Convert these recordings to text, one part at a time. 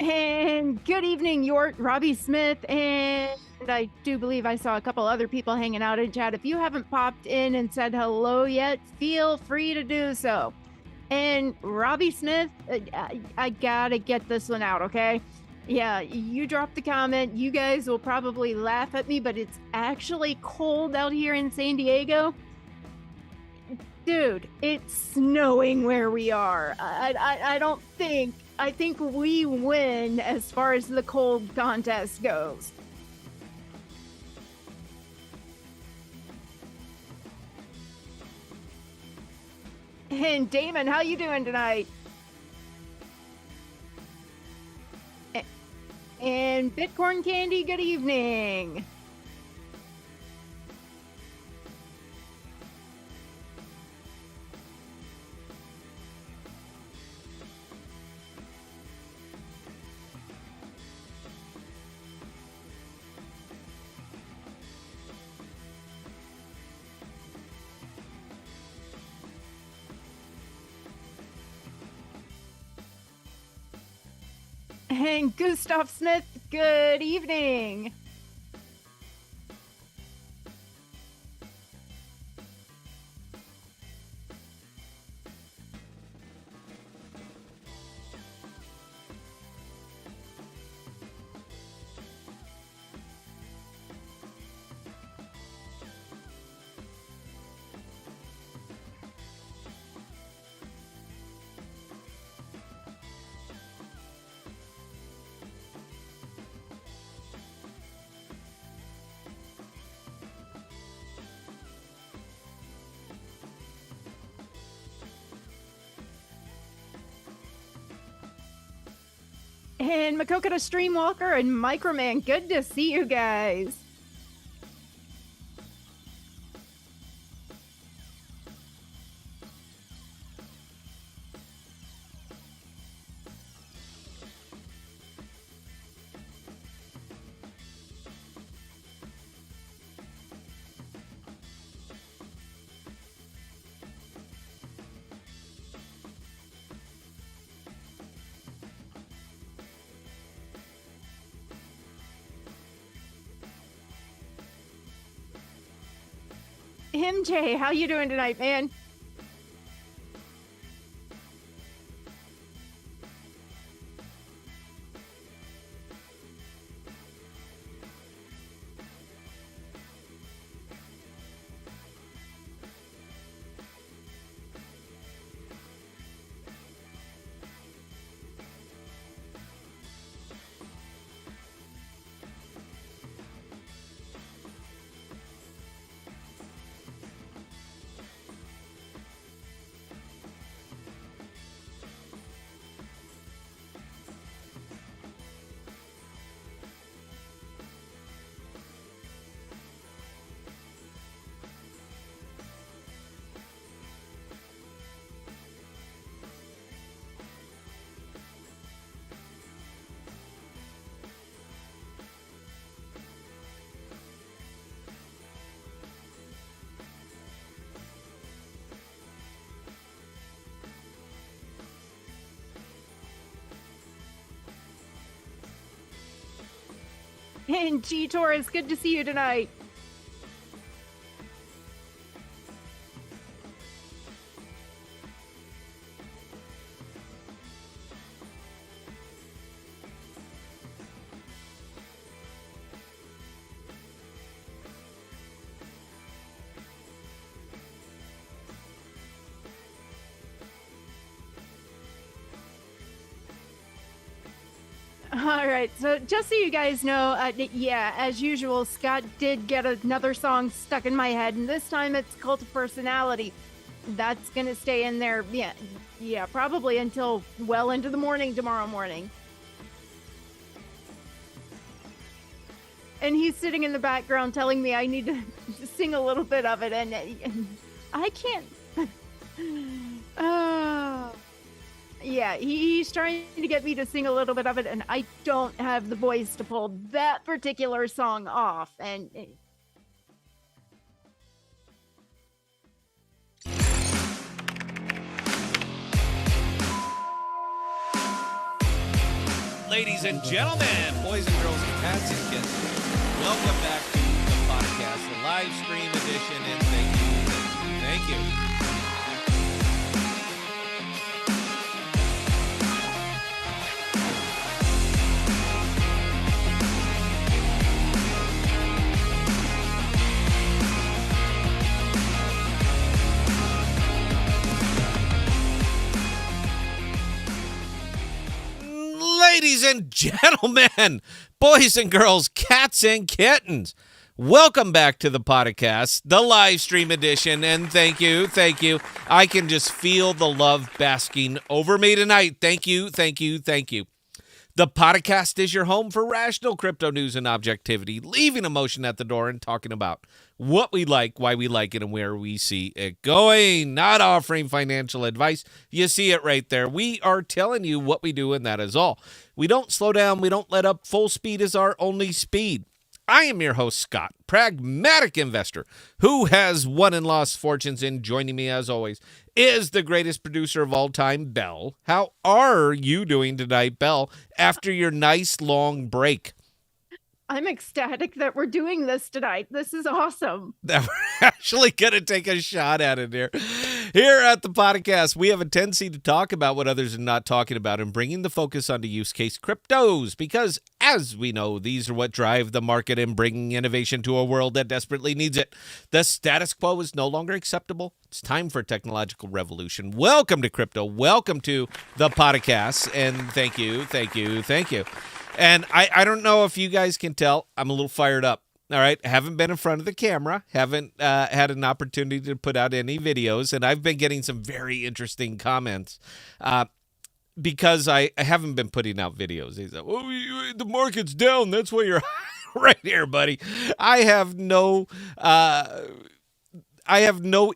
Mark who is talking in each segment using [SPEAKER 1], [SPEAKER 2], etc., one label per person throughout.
[SPEAKER 1] And good evening, York, Robbie Smith, and I do believe I saw a couple other people hanging out in chat. If you haven't popped in and said hello yet, feel free to do so. And Robbie Smith, I gotta get this one out, okay? Yeah, you dropped the comment. You guys will probably laugh at me, but it's actually cold out here in San Diego. Dude, it's snowing where we are. I think we win as far as the cold contest goes. And Damon, how you doing tonight? And Bitcoin Candy, good evening. And Gustav Smith, good evening. And Makokata Streamwalker and Microman, good to see you guys. MJ, how you doing tonight, man? And G Taurus, good to see you tonight. All right, so just so you guys know, yeah, as usual, Scott did get another song stuck in my head, and this time it's Cult of Personality. That's gonna stay in there, yeah, probably until well into the morning tomorrow morning. And he's sitting in the background telling me I need to sing a little bit of it, and I can't. Oh. Yeah, he's trying to get me to sing a little bit of it, and I don't have the voice to pull that particular song off. And
[SPEAKER 2] ladies and gentlemen, boys and girls, and cats and kittens. Welcome back to the podcast, the live stream edition, and thank you. Ladies and gentlemen, boys and girls, cats and kittens, welcome back to the podcast, the live stream edition, and thank you. I can just feel the love basking over me tonight. Thank you. The podcast is your home for rational crypto news and objectivity, leaving emotion at the door and talking about what we like, why we like it, and where we see it going. Not offering financial advice. You see it right there. We are telling you what we do, and that is all. We don't slow down. We don't let up. Full speed is our only speed. I am your host, Scott, pragmatic investor who has won and lost fortunes, and joining me as always is the greatest producer of all time, Belle. How are you doing tonight, Belle, after your nice long break?
[SPEAKER 1] I'm ecstatic that we're doing this tonight. This is awesome.
[SPEAKER 2] That we're actually going to take a shot at it here. Here at the podcast, we have a tendency to talk about what others are not talking about and bringing the focus onto use case cryptos because, as we know, these are what drive the market and bringing innovation to a world that desperately needs it. The status quo is no longer acceptable. It's time for a technological revolution. Welcome to crypto. Welcome to the podcast. And thank you. And I don't know if you guys can tell, I'm a little fired up. All right. Haven't been in front of the camera. Haven't had an opportunity to put out any videos. And I've been getting some very interesting comments because I haven't been putting out videos. They said, oh, the market's down. That's why you're right here, buddy. I have no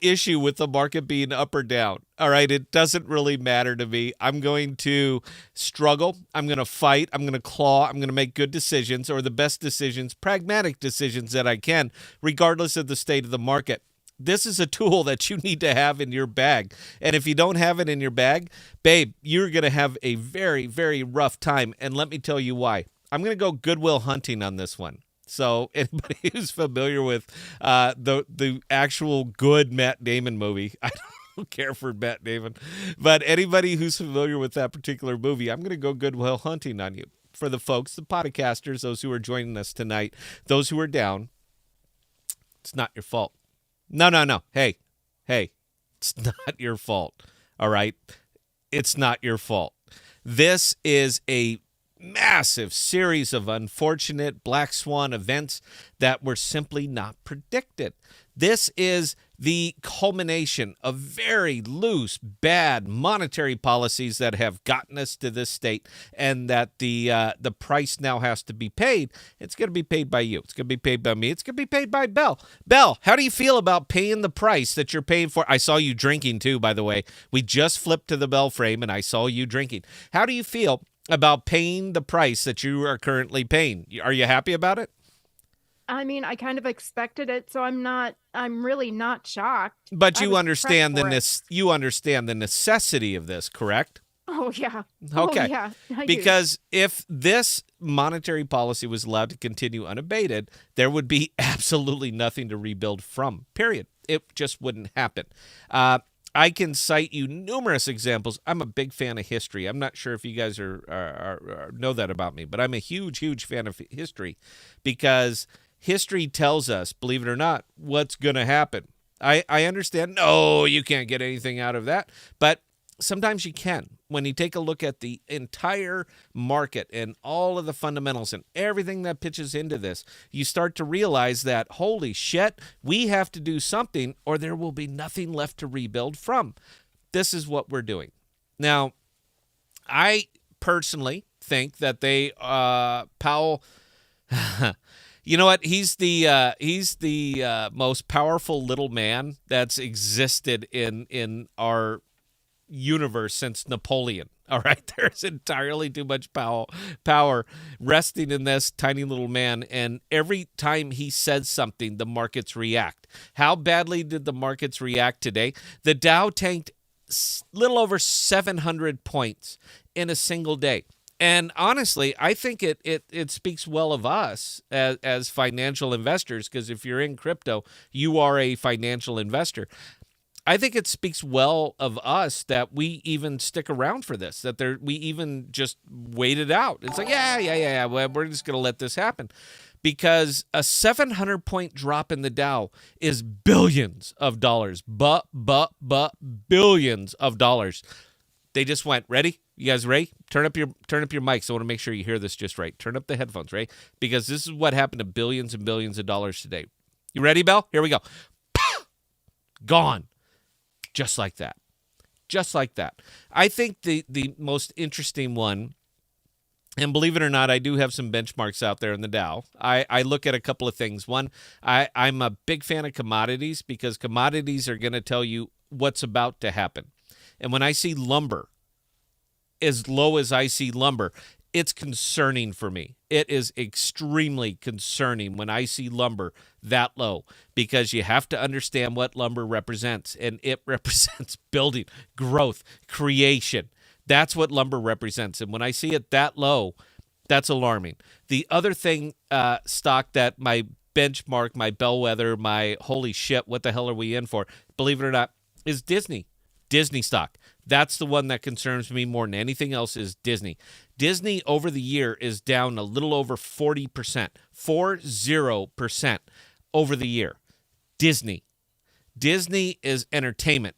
[SPEAKER 2] issue with the market being up or down. All right. It doesn't really matter to me. I'm going to struggle. I'm going to fight. I'm going to claw. I'm going to make good decisions, or the best decisions, pragmatic decisions that I can, regardless of the state of the market. This is a tool that you need to have in your bag. And if you don't have it in your bag, babe, you're going to have a very, very rough time. And let me tell you why. I'm going to go Goodwill Hunting on this one. So anybody who's familiar with the actual good Matt Damon movie, I don't care for Matt Damon, but anybody who's familiar with that particular movie, I'm going to go Goodwill Hunting on you. For the folks, the podcasters, those who are joining us tonight, those who are down, it's not your fault. No. Hey, it's not your fault. All right? It's not your fault. This is a massive series of unfortunate black swan events that were simply not predicted. This is the culmination of very loose, bad monetary policies that have gotten us to this state, and that the price now has to be paid. It's going to be paid by you. It's going to be paid by me. It's going to be paid by Belle. Belle, how do you feel about paying the price that you're paying for? I saw you drinking too, by the way. We just flipped to the Belle frame, and I saw you drinking. How do you feel about paying the price that you are currently paying? Are you happy about it?
[SPEAKER 1] I mean, I kind of expected it, so I'm really not shocked.
[SPEAKER 2] But you understand the necessity of this, correct?
[SPEAKER 1] Oh, yeah.
[SPEAKER 2] Okay.
[SPEAKER 1] Oh, yeah.
[SPEAKER 2] Because if this monetary policy was allowed to continue unabated, there would be absolutely nothing to rebuild from, period. It just wouldn't happen. I can cite you numerous examples. I'm a big fan of history. I'm not sure if you guys know that about me, but I'm a huge, huge fan of history because history tells us, believe it or not, what's going to happen. I understand, no, you can't get anything out of that, but sometimes you can. When you take a look at the entire market and all of the fundamentals and everything that pitches into this, you start to realize that, holy shit, we have to do something or there will be nothing left to rebuild from. This is what we're doing. Now, I personally think that Powell, you know what? He's the most powerful little man that's existed in our universe since Napoleon. All right, there's entirely too much power resting in this tiny little man, and every time he says something, the markets react. How badly did the markets react today? The Dow tanked little over 700 points in a single day. And honestly, I think it speaks well of us as financial investors, because if you're in crypto, you are a financial investor. I think it speaks well of us that we even stick around for this, that we even just wait it out. It's like, yeah. Well, we're just going to let this happen, because a 700-point drop in the Dow is billions of dollars, billions of dollars. They just went, ready? You guys ready? Turn up your mics. I want to make sure you hear this just right. Turn up the headphones, right? Because this is what happened to billions and billions of dollars today. You ready, Bell? Here we go. Gone. Just like that. Just like that. I think the most interesting one, and believe it or not, I do have some benchmarks out there in the Dow. I look at a couple of things. One, I'm a big fan of commodities, because commodities are going to tell you what's about to happen. And when I see lumber, as low as I see lumber, it's concerning for me. It is extremely concerning when I see lumber that low, because you have to understand what lumber represents, and it represents building, growth, creation. That's what lumber represents. And when I see it that low, that's alarming. The other thing, stock that my benchmark, my bellwether, my holy shit, what the hell are we in for, believe it or not, is Disney. Disney stock. That's the one that concerns me more than anything else, is Disney. Disney over the year is down a little over 40%, 40% over the year. Disney is entertainment.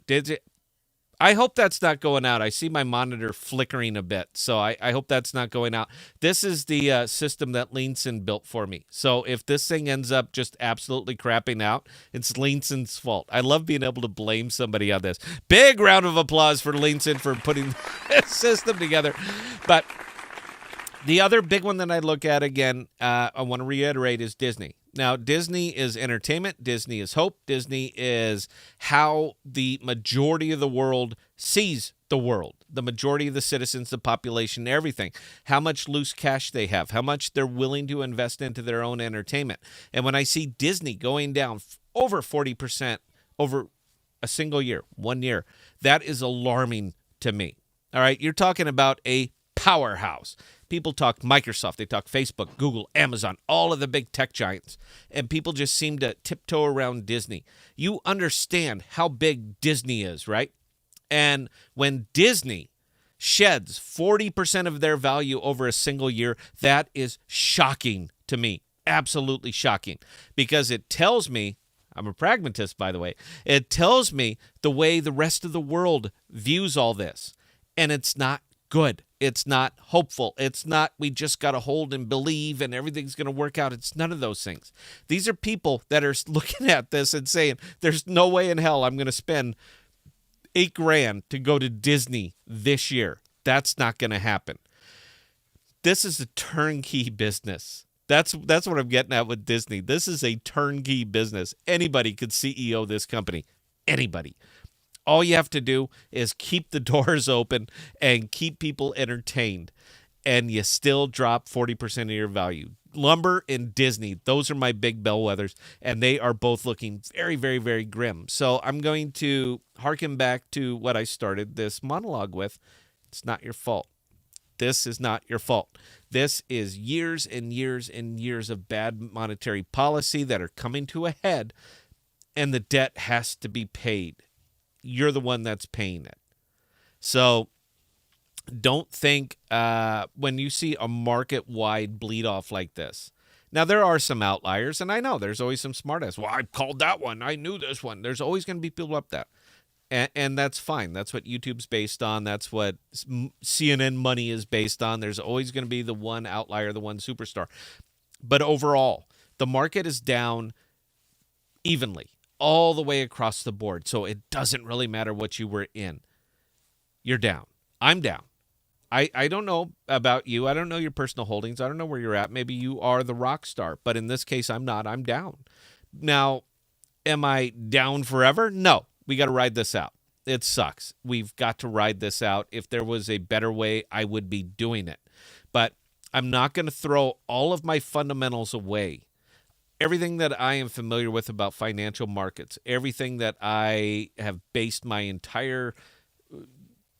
[SPEAKER 2] I hope that's not going out. I see my monitor flickering a bit, so I hope that's not going out. This is the system that Leanson built for me. So if this thing ends up just absolutely crapping out, it's Leanson's fault. I love being able to blame somebody on this. Big round of applause for Leanson for putting this system together. But the other big one that I look at, again, I want to reiterate, is Disney. Now, Disney is entertainment. Disney is hope. Disney is how the majority of the world sees the world. The majority of the citizens, the population, everything. How much loose cash they have. How much they're willing to invest into their own entertainment. And when I see Disney going down over 40% over a single year, 1 year, that is alarming to me. All right, you're talking about a powerhouse. People talk Microsoft, they talk Facebook, Google, Amazon, all of the big tech giants, and people just seem to tiptoe around Disney. You understand how big Disney is, right? And when Disney sheds 40% of their value over a single year, that is shocking to me, absolutely shocking, because it tells me, I'm a pragmatist, by the way, it tells me the way the rest of the world views all this, and it's not good. It's not hopeful. It's not, we just got to hold and believe and everything's going to work out. It's none of those things. These are people that are looking at this and saying, there's no way in hell I'm going to spend $8,000 to go to Disney this year. That's not going to happen. This is a turnkey business. That's what I'm getting at with Disney. This is a turnkey business. Anybody could CEO this company. Anybody. All you have to do is keep the doors open and keep people entertained, and you still drop 40% of your value. Lumber and Disney, those are my big bellwethers, and they are both looking very, very, very grim. So I'm going to harken back to what I started this monologue with. It's not your fault. This is not your fault. This is years and years and years of bad monetary policy that are coming to a head, and the debt has to be paid. You're the one that's paying it. So don't think when you see a market-wide bleed off like this. Now, there are some outliers, and I know there's always some smartass. Well, I called that one. I knew this one. There's always going to be people up that. And that's fine. That's what YouTube's based on. That's what CNN money is based on. There's always going to be the one outlier, the one superstar. But overall, the market is down evenly all the way across the board. So it doesn't really matter what you were in. You're down. I'm down. I don't know about you. I don't know your personal holdings. I don't know where you're at. Maybe you are the rock star. But in this case, I'm not. I'm down. Now, am I down forever? No. We got to ride this out. It sucks. We've got to ride this out. If there was a better way, I would be doing it. But I'm not going to throw all of my fundamentals away. Everything that I am familiar with about financial markets, everything that I have based my entire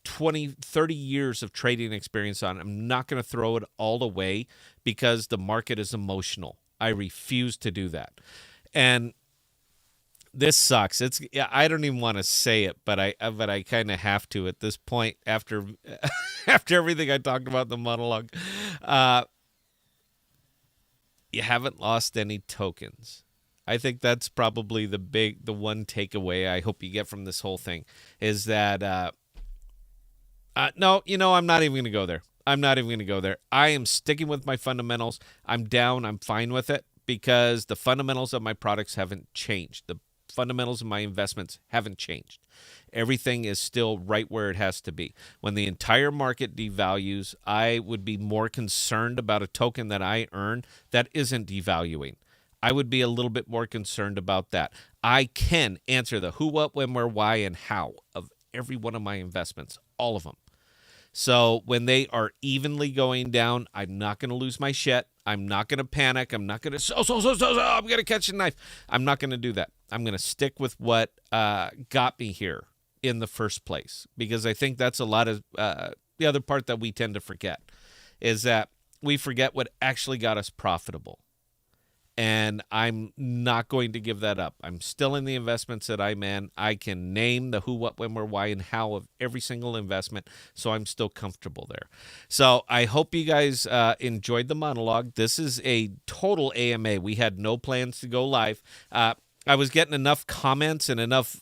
[SPEAKER 2] 20, 30 years of trading experience on. I'm not going to throw it all away because the market is emotional. I refuse to do that. And this sucks. I don't even want to say it, but I kind of have to at this point after after everything I talked about in the monologue. You haven't lost any tokens. I think that's probably the one takeaway I hope you get from this whole thing is that no, I'm not even going to go there. I am sticking with my fundamentals. I'm down. I'm fine with it because the fundamentals of my products haven't changed. The fundamentals of my investments haven't changed. Everything is still right where it has to be. When the entire market devalues, I would be more concerned about a token that I earn that isn't devaluing. I would be a little bit more concerned about that. I can answer the who, what, when, where, why, and how of every one of my investments, all of them. So when they are evenly going down, I'm not going to lose my shit. I'm not going to panic. I'm not going to, I'm going to catch a knife. I'm not going to do that. I'm going to stick with what got me here in the first place, because I think that's a lot of the other part that we tend to forget is that we forget what actually got us profitable. And I'm not going to give that up. I'm still in the investments that I'm in. I can name the who, what, when, where, why, and how of every single investment, so I'm still comfortable there. So I hope you guys enjoyed the monologue. This is a total AMA. We had no plans to go live. I was getting enough comments and enough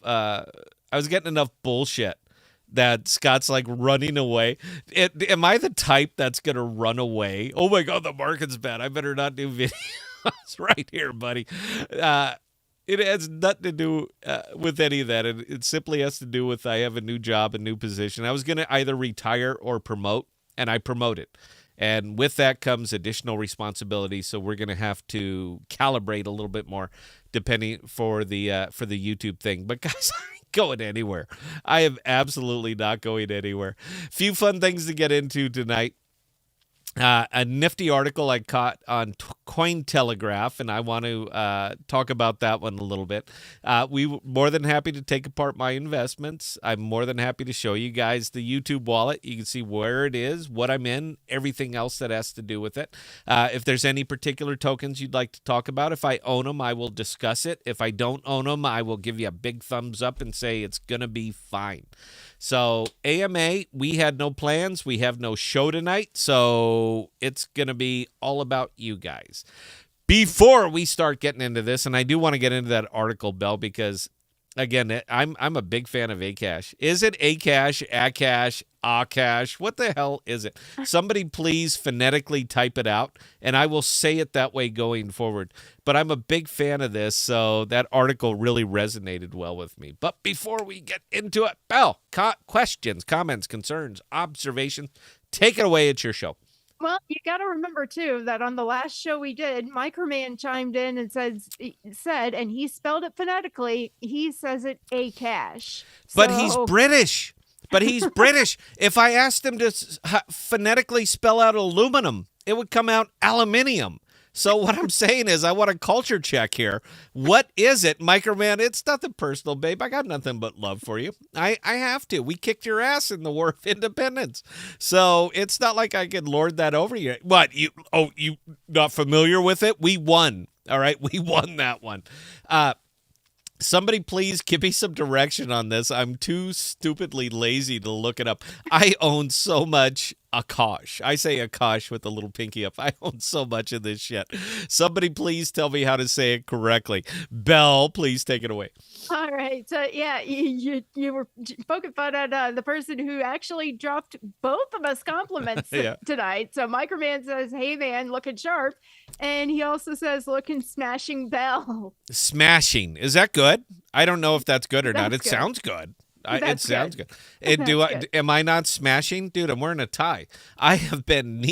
[SPEAKER 2] bullshit that Scott's like running away. Am I the type that's going to run away? Oh my God, the market's bad. I better not do videos. It's right here, buddy. It has nothing to do with any of that. It simply has to do with I have a new job, a new position. I was going to either retire or promote, and I promoted. And with that comes additional responsibility. So we're going to have to calibrate a little bit more, depending for the YouTube thing. But guys, I ain't going anywhere. I am absolutely not going anywhere. Few fun things to get into tonight. A nifty article I caught on Cointelegraph, and I want to talk about that one a little bit. We were more than happy to take apart my investments. I'm more than happy to show you guys the YouTube wallet. You can see where it is, what I'm in, everything else that has to do with it. If there's any particular tokens you'd like to talk about, if I own them, I will discuss it. If I don't own them, I will give you a big thumbs up and say it's going to be fine. So AMA, we had no plans. We have no show tonight. So it's going to be all about you guys. Before we start getting into this, and I do want to get into that article, Bell, because, again, I'm a big fan of Akash. Is it Akash, Akash, Akash? What the hell is it? Somebody please phonetically type it out, and I will say it that way going forward. But I'm a big fan of this, so that article really resonated well with me. But before we get into it, Bell, questions, comments, concerns, observations, take it away. It's your show.
[SPEAKER 1] Well, you got to remember, too, that on the last show we did, Microman chimed in and said, and he spelled it phonetically, he says it Akash.
[SPEAKER 2] But he's British. If I asked him to phonetically spell out aluminum, it would come out aluminium. So what I'm saying is I want a culture check here. What is it, Microman? It's nothing personal, babe. I got nothing but love for you. I have to. We kicked your ass in the War of Independence. So it's not like I could lord that over you. What? You not familiar with it? We won. All right? We won that one. Somebody please give me some direction on this. I'm too stupidly lazy to look it up. I own so much Akash. I say Akash with the little pinky up. I own so much of this shit. Somebody please tell me how to say it correctly. Belle, please take it away.
[SPEAKER 1] All right. So, yeah, you were poking fun at the person who actually dropped both of us compliments tonight. So Microman says, hey, man, looking sharp. And he also says, looking smashing Bell.
[SPEAKER 2] Smashing. Is that good? I don't know if that's good or not. It sounds good. It sounds good. Am I not smashing? Dude, I'm wearing a tie. I have been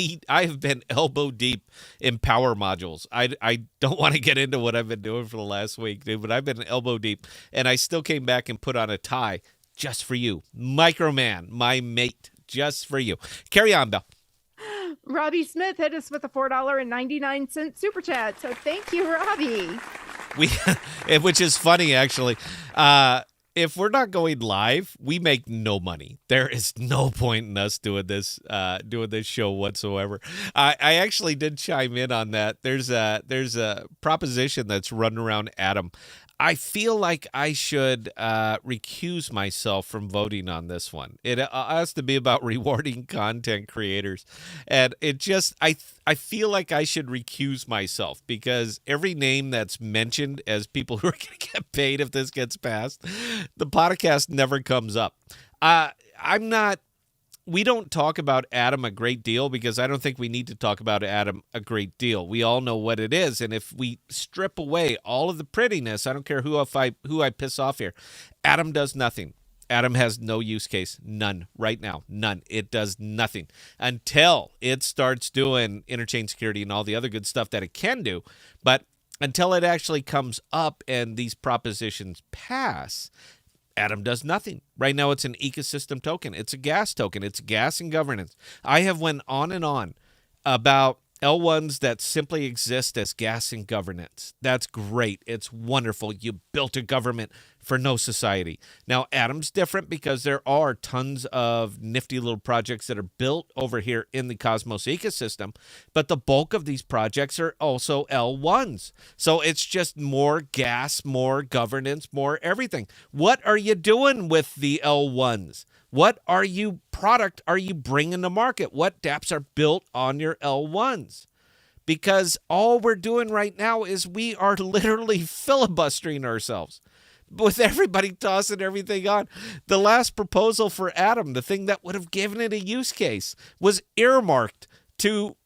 [SPEAKER 2] elbow deep in power modules. I don't want to get into what I've been doing for the last week, dude, but I've been elbow deep, and I still came back and put on a tie just for you. Microman, my mate, just for you. Carry on, Belle.
[SPEAKER 1] Robbie Smith hit us with a $4.99 super chat. So thank you, Robbie.
[SPEAKER 2] Which is funny, actually. if we're not going live, we make no money. There is no point in us doing this show whatsoever. I actually did chime in on that. There's a proposition that's run around Adam. I feel like I should recuse myself from voting on this one. It has to be about rewarding content creators, and I feel like I should recuse myself because every name that's mentioned as people who are going to get paid if this gets passed, the podcast never comes up. I'm not. We don't talk about Adam a great deal because I don't think we need to talk about Adam a great deal. We all know what it is, and if we strip away all of the prettiness, I don't care who I piss off here. Adam does nothing. Adam has no use case, none right now, none. It does nothing until it starts doing interchain security and all the other good stuff that it can do. But until it actually comes up and these propositions pass, Adam does nothing. Right now, it's an ecosystem token. It's a gas token. It's gas and governance. I have went on and on about L1s that simply exist as gas and governance. That's great. It's wonderful. You built a government for no society. Now, Atom's different because there are tons of nifty little projects that are built over here in the Cosmos ecosystem, but the bulk of these projects are also L1s. So it's just more gas, more governance, more everything. What are you doing with the L1s? What product are you bringing to market? What dApps are built on your L1s? Because all we're doing right now is we are literally filibustering ourselves with everybody tossing everything on. The last proposal for Atom, the thing that would have given it a use case, was earmarked to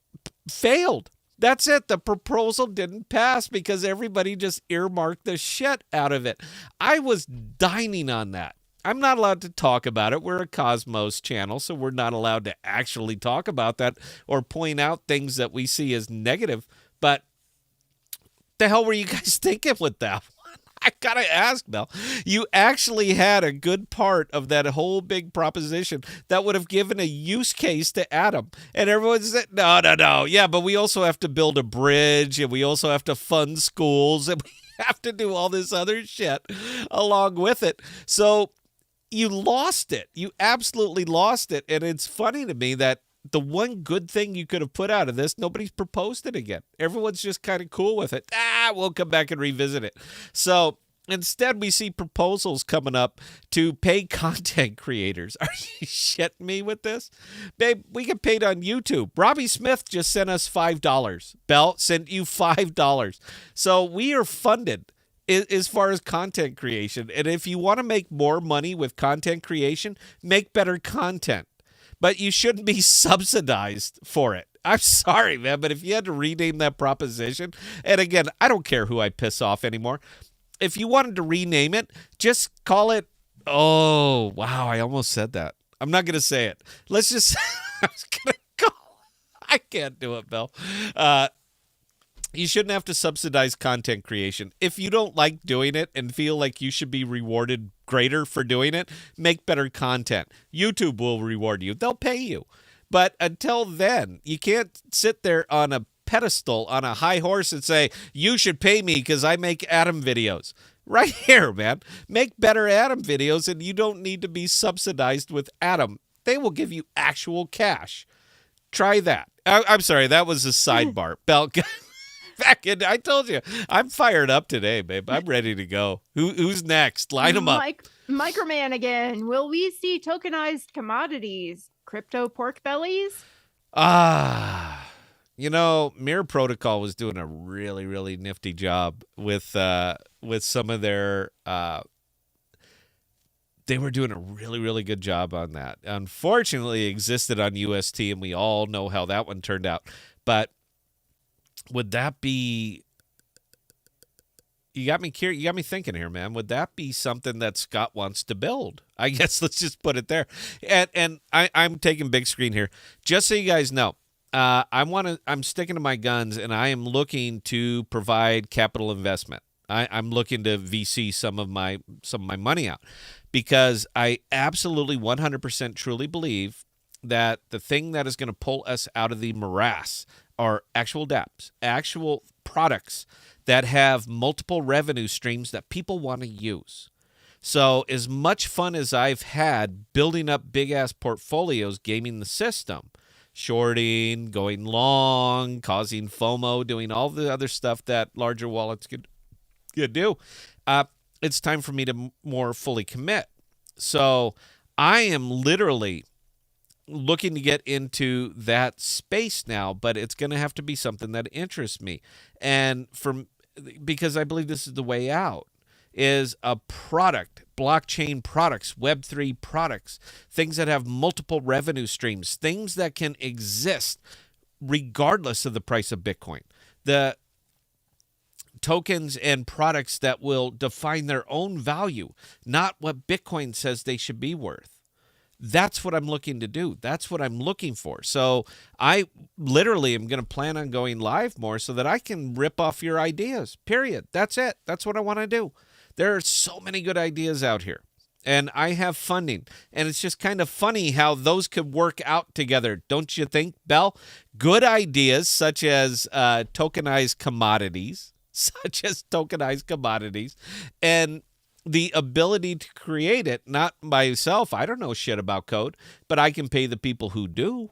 [SPEAKER 2] failed. That's it. The proposal didn't pass because everybody just earmarked the shit out of it. I was dining on that. I'm not allowed to talk about it. We're a Cosmos channel, so we're not allowed to actually talk about that or point out things that we see as negative. But the hell were you guys thinking with that one? I got to ask, Mel. You actually had a good part of that whole big proposition that would have given a use case to Adam. And everyone said, no. Yeah, but we also have to build a bridge, and we also have to fund schools, and we have to do all this other shit along with it. So you lost it. You absolutely lost it. And it's funny to me that the one good thing you could have put out of this, nobody's proposed it again. Everyone's just kind of cool with it. We'll come back and revisit it. So instead, we see proposals coming up to pay content creators. Are you shitting me with this? Babe, we get paid on YouTube. Robbie Smith just sent us $5. Bell sent you $5. So we are funded as far as content creation. And if you want to make more money with content creation, make better content. But you shouldn't be subsidized for it. I'm sorry, man, but if you had to rename that proposition, and again, I don't care who I piss off anymore. If you wanted to rename it, just call it, oh, wow, I almost said that. I'm not going to say it. Let's just, I was going to call, I can't do it, Bill. You shouldn't have to subsidize content creation. If you don't like doing it and feel like you should be rewarded greater for doing it, make better content. YouTube will reward you. They'll pay you. But until then, you can't sit there on a pedestal, on a high horse and say, you should pay me because I make Atom videos. Right here, man. Make better Atom videos and you don't need to be subsidized with Atom. They will give you actual cash. Try that. I'm sorry, that was a sidebar. Back in, I told you, I'm fired up today, babe. I'm ready to go. Who's next? Line them up.
[SPEAKER 1] Microman again. Will we see tokenized commodities? Crypto pork bellies?
[SPEAKER 2] Mirror Protocol was doing a really, really nifty job with some of their. They were doing a really, really good job on that. Unfortunately, it existed on UST, and we all know how that one turned out. But would that be? You got me curious. You got me thinking here, man. Would that be something that Scott wants to build? I guess let's just put it there. And I'm taking big screen here, just so you guys know. I'm sticking to my guns, and I am looking to provide capital investment. I'm looking to VC some of my money out because I absolutely 100% truly believe that the thing that is going to pull us out of the morass are actual dApps, actual products that have multiple revenue streams that people want to use. So as much fun as I've had building up big-ass portfolios, gaming the system, shorting, going long, causing FOMO, doing all the other stuff that larger wallets could do, it's time for me to more fully commit. So I am literally looking to get into that space now, but it's going to have to be something that interests me. And because I believe this is the way out, is a product, blockchain products, Web3 products, things that have multiple revenue streams, things that can exist regardless of the price of Bitcoin. The tokens and products that will define their own value, not what Bitcoin says they should be worth. That's what I'm looking to do. That's what I'm looking for. So I literally am going to plan on going live more so that I can rip off your ideas, period. That's it. That's what I want to do. There are so many good ideas out here, and I have funding. And it's just kind of funny how those could work out together. Don't you think, Bell? Good ideas such as tokenized commodities, and the ability to create it, not myself. I don't know shit about code, but I can pay the people who do.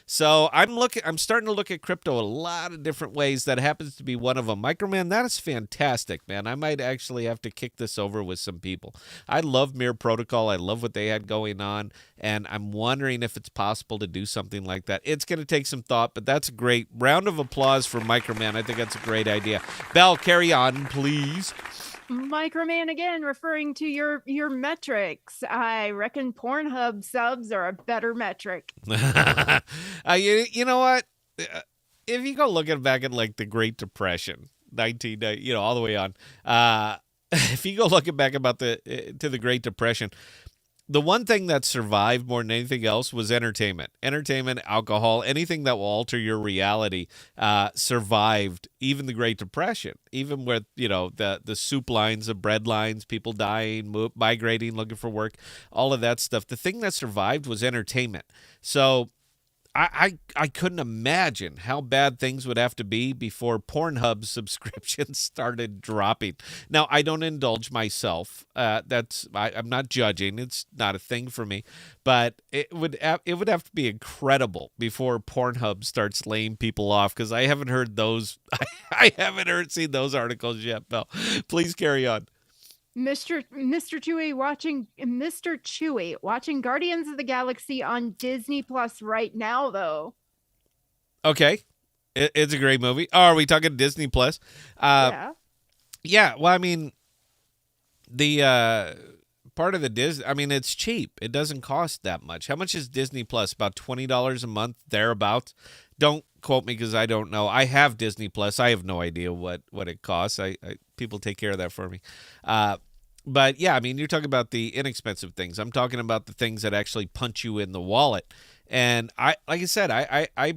[SPEAKER 2] So I'm starting to look at crypto a lot of different ways. That happens to be one of them. Microman, that is fantastic, man. I might actually have to kick this over with some people. I love Mirror Protocol. I love what they had going on, and I'm wondering if it's possible to do something like that. It's going to take some thought, but that's a great round of applause for Microman. I think that's a great idea. Belle, carry on, please.
[SPEAKER 1] Microman again, referring to your metrics. I reckon Pornhub subs are a better metric.
[SPEAKER 2] You know what? If you go looking back at like the Great Depression, 1990, all the way on. If you go looking back about to the Great Depression, the one thing that survived more than anything else was entertainment. Entertainment, alcohol, anything that will alter your reality survived even the Great Depression. Even with, the soup lines, the bread lines, people dying, migrating, looking for work, all of that stuff. The thing that survived was entertainment. So I couldn't imagine how bad things would have to be before Pornhub subscriptions started dropping. Now, I don't indulge myself. I'm not judging. It's not a thing for me. But it would have to be incredible before Pornhub starts laying people off, because I haven't heard those. I haven't seen those articles yet, Bill. Please carry on.
[SPEAKER 1] Mr. Chewy watching Guardians of the Galaxy on Disney Plus right now, though.
[SPEAKER 2] Okay, it's a great movie. Oh, are we talking Disney Plus?
[SPEAKER 1] Yeah.
[SPEAKER 2] Yeah. Well, I mean, the part of the Disney. I mean, it's cheap. It doesn't cost that much. How much is Disney Plus? About $20 a month, thereabouts. Don't quote me because I don't know. I have Disney Plus. I have no idea what it costs. People take care of that for me. But yeah, I mean, you're talking about the inexpensive things. I'm talking about the things that actually punch you in the wallet. And like I said, I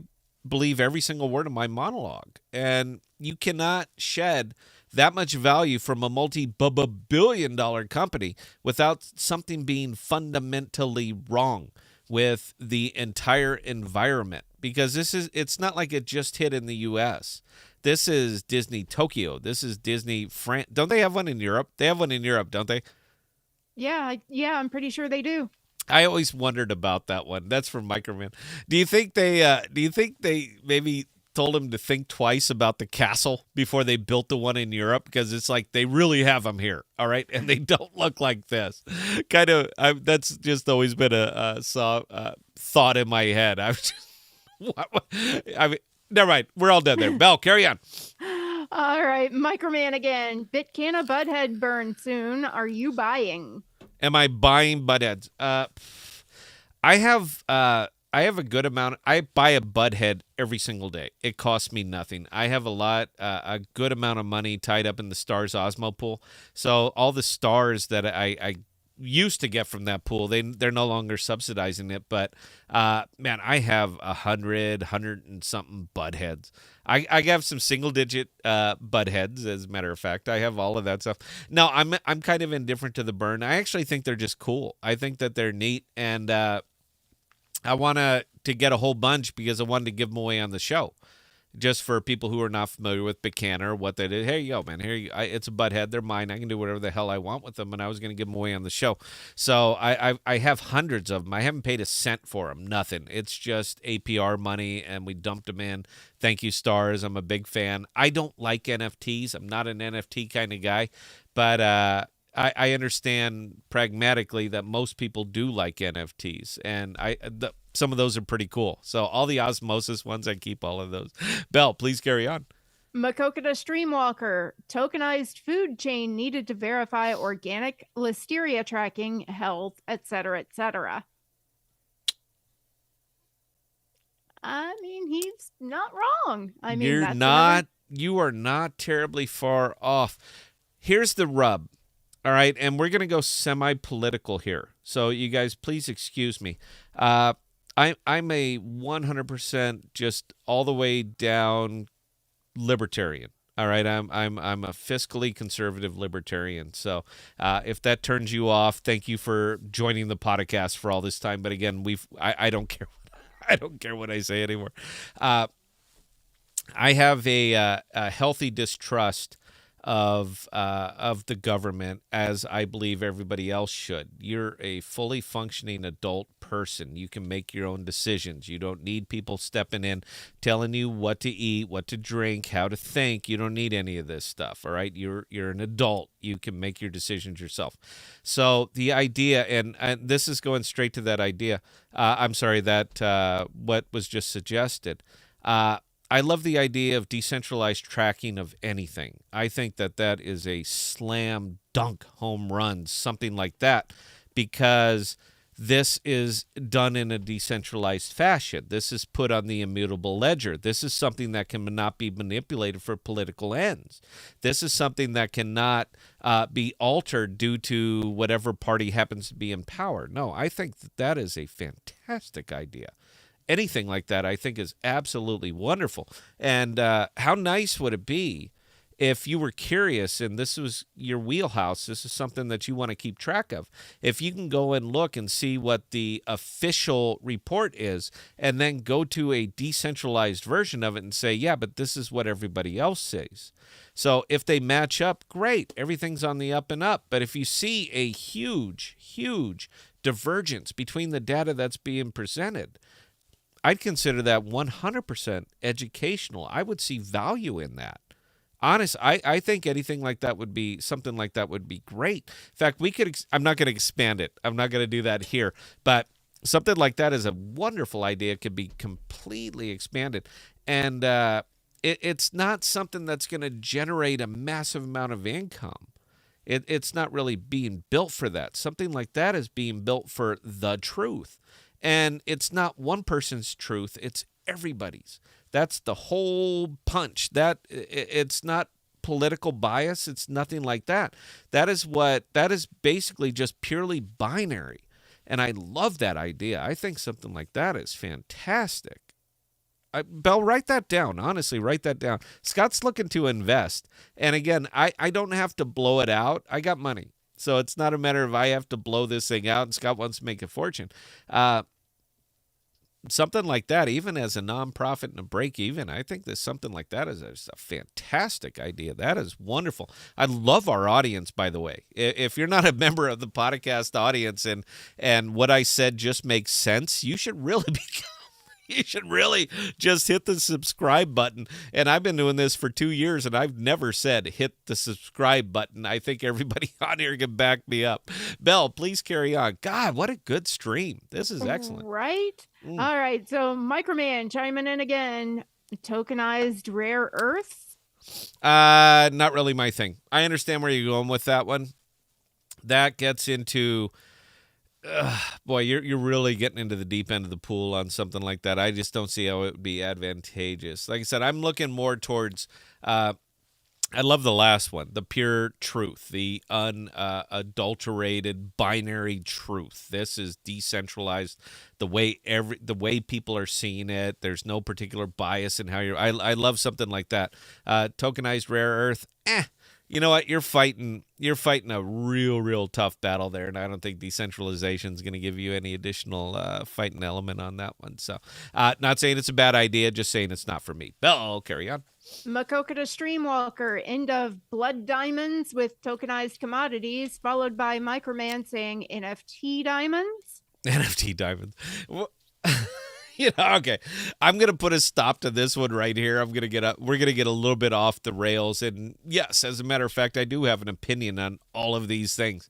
[SPEAKER 2] believe every single word of my monologue. And you cannot shed that much value from a multi-billion-dollar company without something being fundamentally wrong with the entire environment. Because it's not like it just hit in the U.S. This is Disney Tokyo. This is Disney France. Don't they have one in Europe? They have one in Europe, don't they?
[SPEAKER 1] Yeah, I'm pretty sure they do.
[SPEAKER 2] I always wondered about that one. That's from Microman. Do you think they maybe told him to think twice about the castle before they built the one in Europe? Because it's like they really have them here, all right, and they don't look like this. Kind of. That's just always been a thought in my head. I mean, never mind. We're all dead there. Belle, carry on.
[SPEAKER 1] All right, Microman again. Bitcana Butthead burn soon. Are you buying?
[SPEAKER 2] Am I buying Buttheads? I have a good amount. I buy a Butthead every single day. It costs me nothing. I have a good amount of money tied up in the Stars Osmo pool. So all the stars that I used to get from that pool, they're no longer subsidizing it, but man, I have 100 and something Buttheads. I have some single digit Buttheads, as a matter of fact. I have all of that stuff. No, I'm kind of indifferent to the burn. I actually think they're just cool. I think that they're neat, and I want to get a whole bunch because I wanted to give them away on the show. just for people who are not familiar with Buchanan or what they did. Here you go, man. Here you. It's a butthead. They're mine. I can do whatever the hell I want with them, and I was going to give them away on the show. So I have hundreds of them. I haven't paid a cent for them. Nothing. It's just APR money, and we dumped them in. Thank you, stars. I'm a big fan. I don't like NFTs. I'm not an NFT kind of guy, but I understand pragmatically that most people do like NFTs, and some of those are pretty cool. So all the osmosis ones, I keep all of those. Belle, please carry on.
[SPEAKER 1] Makokata Streamwalker, tokenized food chain needed to verify organic listeria tracking, health, etc., etc. I mean, he's not wrong. I mean,
[SPEAKER 2] You are not terribly far off. Here's the rub. All right, and we're going to go semi-political here. So you guys, please excuse me. I'm a 100% just all the way down libertarian. All right, I'm a fiscally conservative libertarian. So if that turns you off, thank you for joining the podcast for all this time. But again, I don't care. I don't care what I say anymore. I have a healthy distrust of the government, as I believe everybody else should. You're a fully functioning adult person. You can make your own decisions. You don't need people stepping in, telling you what to eat, what to drink, how to think. You don't need any of this stuff, all right? You're an adult. You can make your decisions yourself. So the idea, and this is going straight to that idea, what was just suggested. I love the idea of decentralized tracking of anything. I think that is a slam dunk home run, something like that, because this is done in a decentralized fashion. This is put on the immutable ledger. This is something that cannot be manipulated for political ends. This is something that cannot be altered due to whatever party happens to be in power. No, I think that is a fantastic idea. Anything like that, I think, is absolutely wonderful. And how nice would it be if you were curious and this was your wheelhouse, this is something that you want to keep track of, if you can go and look and see what the official report is and then go to a decentralized version of it and say, yeah, but this is what everybody else says. So if they match up, great, everything's on the up and up. But if you see a huge, huge divergence between the data that's being presented, I'd consider that 100% educational. I would see value in that. I think anything like that would be, something like that would be great. In fact, I'm not going to expand it. I'm not going to do that here. But something like that is a wonderful idea. It could be completely expanded. And it's not something that's going to generate a massive amount of income. It's not really being built for that. Something like that is being built for the truth. And it's not one person's truth, it's everybody's. That's the whole punch. It's not political bias, it's nothing like that. That is basically just purely binary. And I love that idea. I think something like that is fantastic. Belle, write that down. Honestly, write that down. Scott's looking to invest. And again, I don't have to blow it out. I got money. So it's not a matter of I have to blow this thing out and Scott wants to make a fortune. Something like that, even as a nonprofit and a break even, I think that something like that is a fantastic idea. That is wonderful. I love our audience, by the way. If you're not a member of the podcast audience and what I said just makes sense, you should really become. You should really just hit the subscribe button. And I've been doing this for 2 years, and I've never said hit the subscribe button. I think everybody on here can back me up. Belle, please carry on. God, what a good stream. This is excellent.
[SPEAKER 1] Right? All right. So Microman chiming in again. Tokenized rare earths?
[SPEAKER 2] Not really my thing. I understand where you're going with that one. That gets into... boy, you're really getting into the deep end of the pool on something like that. I just don't see how it would be advantageous. Like I said, I'm looking more towards, I love the last one, the pure truth, the unadulterated binary truth. This is decentralized, the way people are seeing it. There's no particular bias in how I love something like that. Tokenized rare earth, You know what? You're fighting a real tough battle there, and I don't think decentralization is going to give you any additional fighting element on that one. So, not saying it's a bad idea, just saying it's not for me. Bill, carry on.
[SPEAKER 1] Makokata Streamwalker, end of blood diamonds with tokenized commodities, followed by Microman saying NFT diamonds.
[SPEAKER 2] NFT diamonds. Okay. I'm gonna put a stop to this one right here. We're gonna get a little bit off the rails, and yes, as a matter of fact, I do have an opinion on all of these things.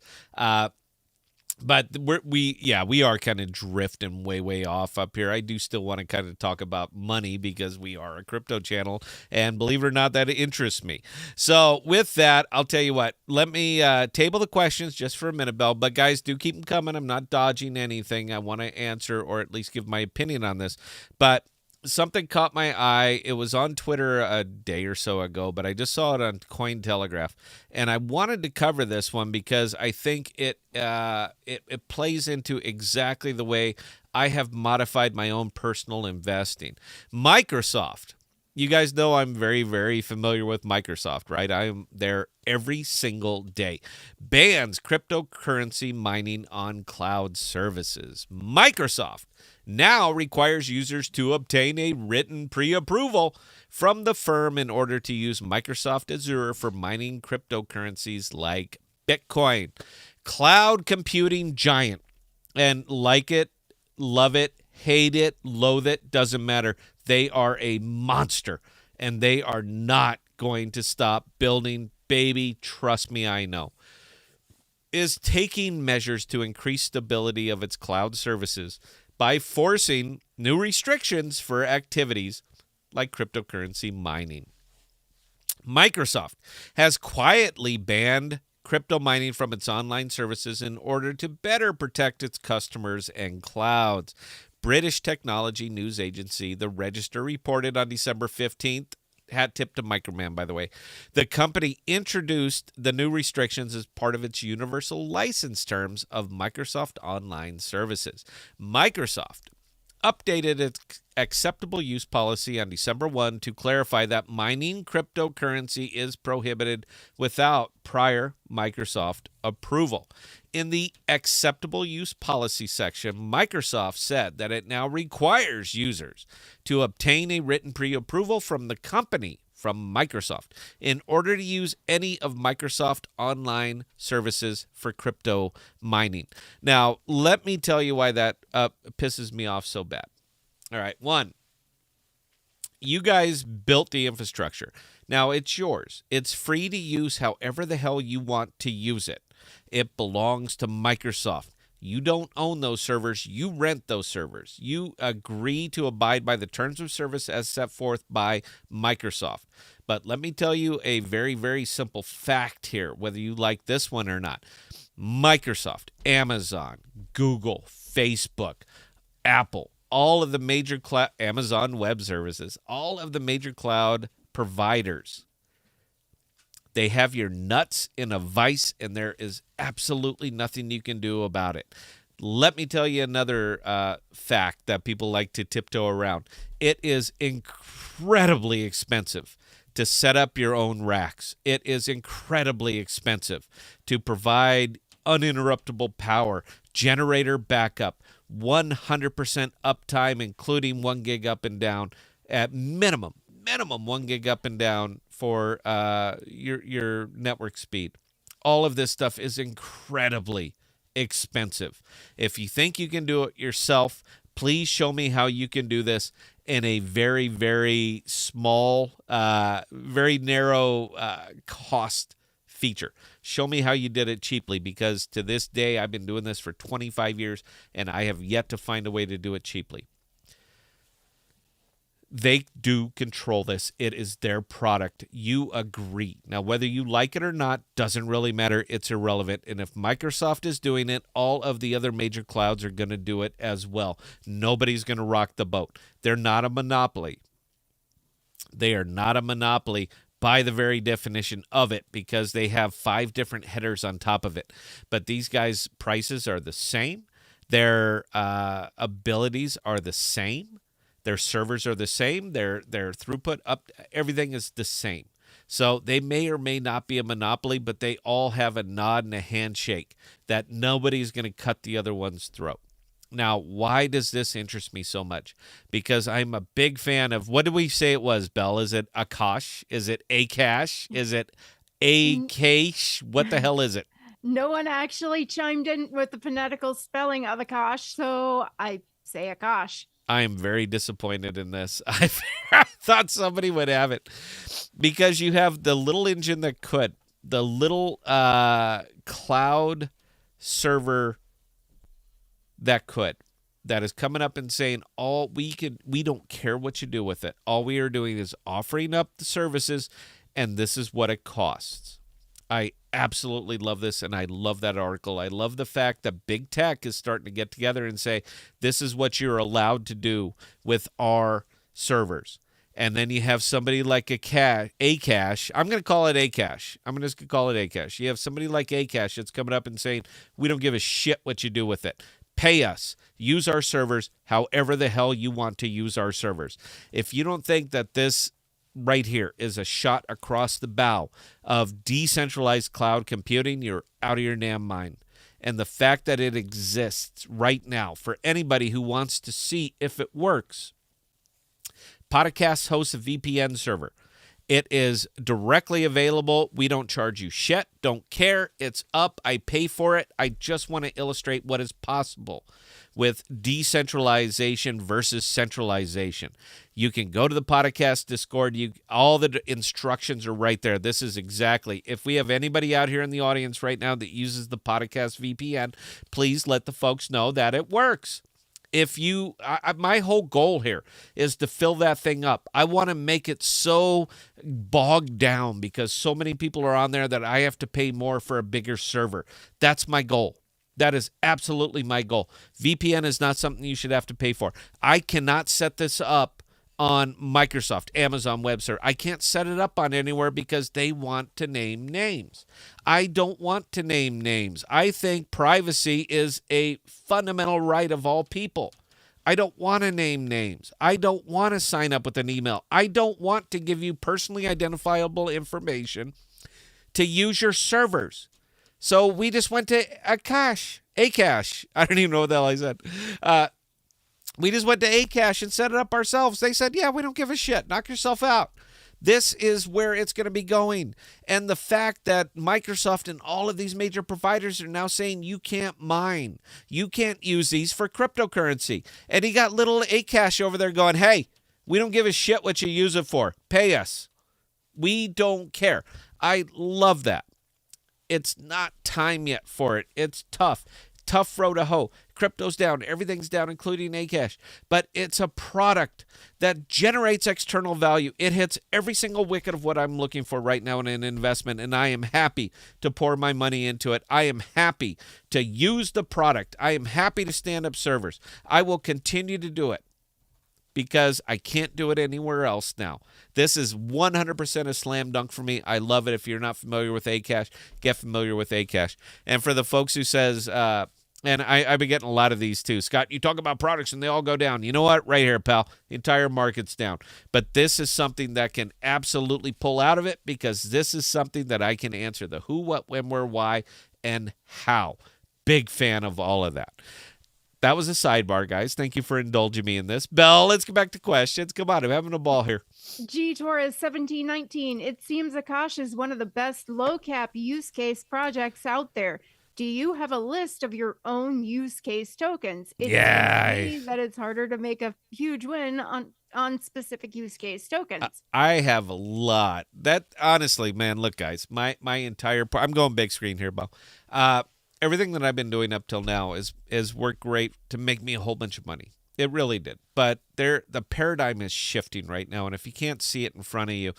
[SPEAKER 2] But we are kind of drifting way off up here. I do still want to kind of talk about money because we are a crypto channel, and believe it or not, that interests me. So with that, I'll tell you what. Let me table the questions just for a minute, Bell. But guys, do keep them coming. I'm not dodging anything. I want to answer or at least give my opinion on this. But something caught my eye. It was on Twitter a day or so ago, but I just saw it on Cointelegraph, and I wanted to cover this one because I think it plays into exactly the way I have modified my own personal investing. Microsoft. You guys know I'm very familiar with Microsoft, right? I'm there every single day. Bans cryptocurrency mining on cloud services. Microsoft now requires users to obtain a written pre-approval from the firm in order to use Microsoft Azure for mining cryptocurrencies like Bitcoin. Cloud computing giant. And like it, love it, hate it, loathe it, doesn't matter. They are a monster, and they are not going to stop building. Baby, trust me, I know. Is taking measures to increase stability of its cloud services by forcing new restrictions for activities like cryptocurrency mining. Microsoft has quietly banned crypto mining from its online services in order to better protect its customers and clouds. British technology news agency The Register reported on December 15th, hat tip to Microman, by the way, the company introduced the new restrictions as part of its universal license terms of Microsoft Online Services. Microsoft updated its acceptable use policy on December 1 to clarify that mining cryptocurrency is prohibited without prior Microsoft approval. In the acceptable use policy section, Microsoft said that it now requires users to obtain a written pre-approval from the company, from Microsoft, in order to use any of Microsoft online services for crypto mining. Now, let me tell you why that pisses me off so bad. All right, one, you guys built the infrastructure. Now, it's yours. It's free to use however the hell you want to use it. It belongs to Microsoft. You don't own those servers. You rent those servers. You agree to abide by the terms of service as set forth by Microsoft. But let me tell you a very simple fact here, whether you like this one or not. Microsoft, Amazon, Google, Facebook, Apple, all of the major cloud, Amazon Web Services, all of the major cloud providers, they have your nuts in a vice, and there is absolutely nothing you can do about it. Let me tell you another fact that people like to tiptoe around. It is incredibly expensive to set up your own racks. It is incredibly expensive to provide uninterruptible power, generator backup, 100% uptime, including 1 gig up and down at minimum 1 gig up and down for your network speed. All of this stuff is incredibly expensive. If you think you can do it yourself, please show me how you can do this in a very small, very narrow cost feature. Show me how you did it cheaply, because to this day, I've been doing this for 25 years, and I have yet to find a way to do it cheaply. They do control this. It is their product. You agree. Now, whether you like it or not doesn't really matter. It's irrelevant. And if Microsoft is doing it, all of the other major clouds are going to do it as well. Nobody's going to rock the boat. They're not a monopoly. They are not a monopoly by the very definition of it, because they have 5 different headers on top of it. But these guys' prices are the same. Their abilities are the same. Their servers are the same. Their throughput up, everything is the same. So they may or may not be a monopoly, but they all have a nod and a handshake that nobody's going to cut the other one's throat. Now, why does this interest me so much? Because I'm a big fan of, what did we say it was, Belle? Is it Akash? Is it Akash? Is it Akash? What the hell is it?
[SPEAKER 1] No one actually chimed in with the phonetical spelling of Akash, so I say Akash.
[SPEAKER 2] I am very disappointed in this. I thought somebody would have it, because you have the little engine that could, the little cloud server that is coming up and saying, we don't care what you do with it. All we are doing is offering up the services, and this is what it costs. I absolutely love this, and I love that article. I love the fact that big tech is starting to get together and say, this is what you're allowed to do with our servers. And then you have somebody like Akash. I'm going to call it Akash. I'm just going to call it Akash. You have somebody like Akash that's coming up and saying, we don't give a shit what you do with it. Pay us. Use our servers however the hell you want to use our servers. If you don't think that this right here is a shot across the bow of decentralized cloud computing, you're out of your damn mind. And the fact that it exists right now for anybody who wants to see if it works. Podocasts hosts a VPN server. It is directly available. We don't charge you shit. Don't care. It's up. I pay for it. I just want to illustrate what is possible with decentralization versus centralization. You can go to the podcast Discord. All the instructions are right there. This is exactly. If we have anybody out here in the audience right now that uses the Podcast VPN, please let the folks know that it works. My whole goal here is to fill that thing up. I want to make it so bogged down because so many people are on there that I have to pay more for a bigger server. That's my goal. That is absolutely my goal. VPN is not something you should have to pay for. I cannot set this up on Microsoft, Amazon Web Server. I can't set it up on anywhere because they want to name names. I don't want to name names. I think privacy is a fundamental right of all people. I don't want to name names. I don't want to sign up with an email. I don't want to give you personally identifiable information to use your servers. So we just went to Akash. I don't even know what the hell I said. We just went to Akash and set it up ourselves. They said, yeah, we don't give a shit. Knock yourself out. This is where it's going to be going. And the fact that Microsoft and all of these major providers are now saying you can't mine. You can't use these for cryptocurrency. And he got little Akash over there going, hey, we don't give a shit what you use it for. Pay us. We don't care. I love that. It's not time yet for it. It's tough. Tough row to hoe. Crypto's down. Everything's down, including Akash. But it's a product that generates external value. It hits every single wicket of what I'm looking for right now in an investment, and I am happy to pour my money into it. I am happy to use the product. I am happy to stand up servers. I will continue to do it because I can't do it anywhere else now. This is 100% a slam dunk for me. I love it. If you're not familiar with Akash, get familiar with Akash. And for the folks who says, and I've been getting a lot of these too. Scott, you talk about products and they all go down. You know what? Right here, pal. The entire market's down. But this is something that can absolutely pull out of it because this is something that I can answer the who, what, when, where, why, and how. Big fan of all of that. That was a sidebar, guys. Thank you for indulging me in this. Belle, let's get back to questions. Come on, I'm having a ball here.
[SPEAKER 1] G Torres 1719. It seems Akash is one of the best low cap use case projects out there. Do you have a list of your own use case tokens? It seems to me that it's harder to make a huge win on specific use case tokens.
[SPEAKER 2] I have a lot. That honestly, man, look, guys, my entire I'm going big screen here, Bo. Everything that I've been doing up till now is worked great to make me a whole bunch of money. It really did. But the paradigm is shifting right now, and if you can't see it in front of you,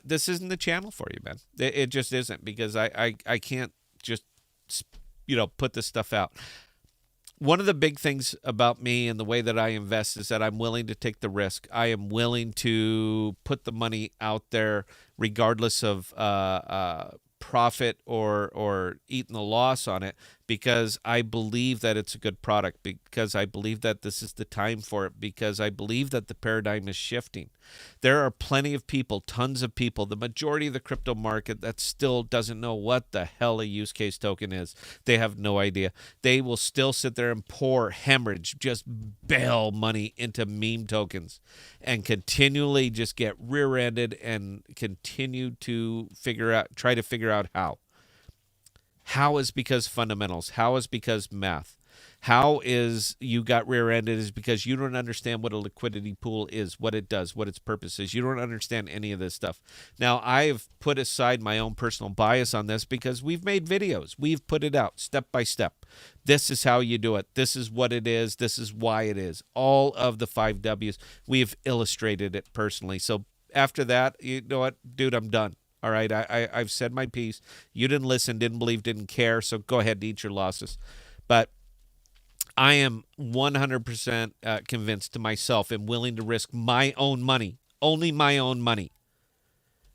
[SPEAKER 2] this isn't the channel for you, man. It just isn't because I can't just put this stuff out. One of the big things about me and the way that I invest is that I'm willing to take the risk. I am willing to put the money out there regardless of profit or eating the loss on it because I believe that it's a good product, because I believe that this is the time for it, because I believe that the paradigm is shifting. There are plenty of people, tons of people, the majority of the crypto market that still doesn't know what the hell a use case token is. They have no idea. They will still sit there and pour, hemorrhage, just bail money into meme tokens and continually just get rear-ended and continue to try to figure out how. How is because fundamentals. How is because math. How is you got rear-ended is because you don't understand what a liquidity pool is, what it does, what its purpose is. You don't understand any of this stuff. Now, I've put aside my own personal bias on this because we've made videos. We've put it out step by step. This is how you do it. This is what it is. This is why it is. All of the 5 W's, we've illustrated it personally. So after that, you know what, dude, I'm done. All right, I've said my piece. You didn't listen, didn't believe, didn't care, so go ahead and eat your losses. But I am 100% convinced to myself and willing to risk my own money, only my own money,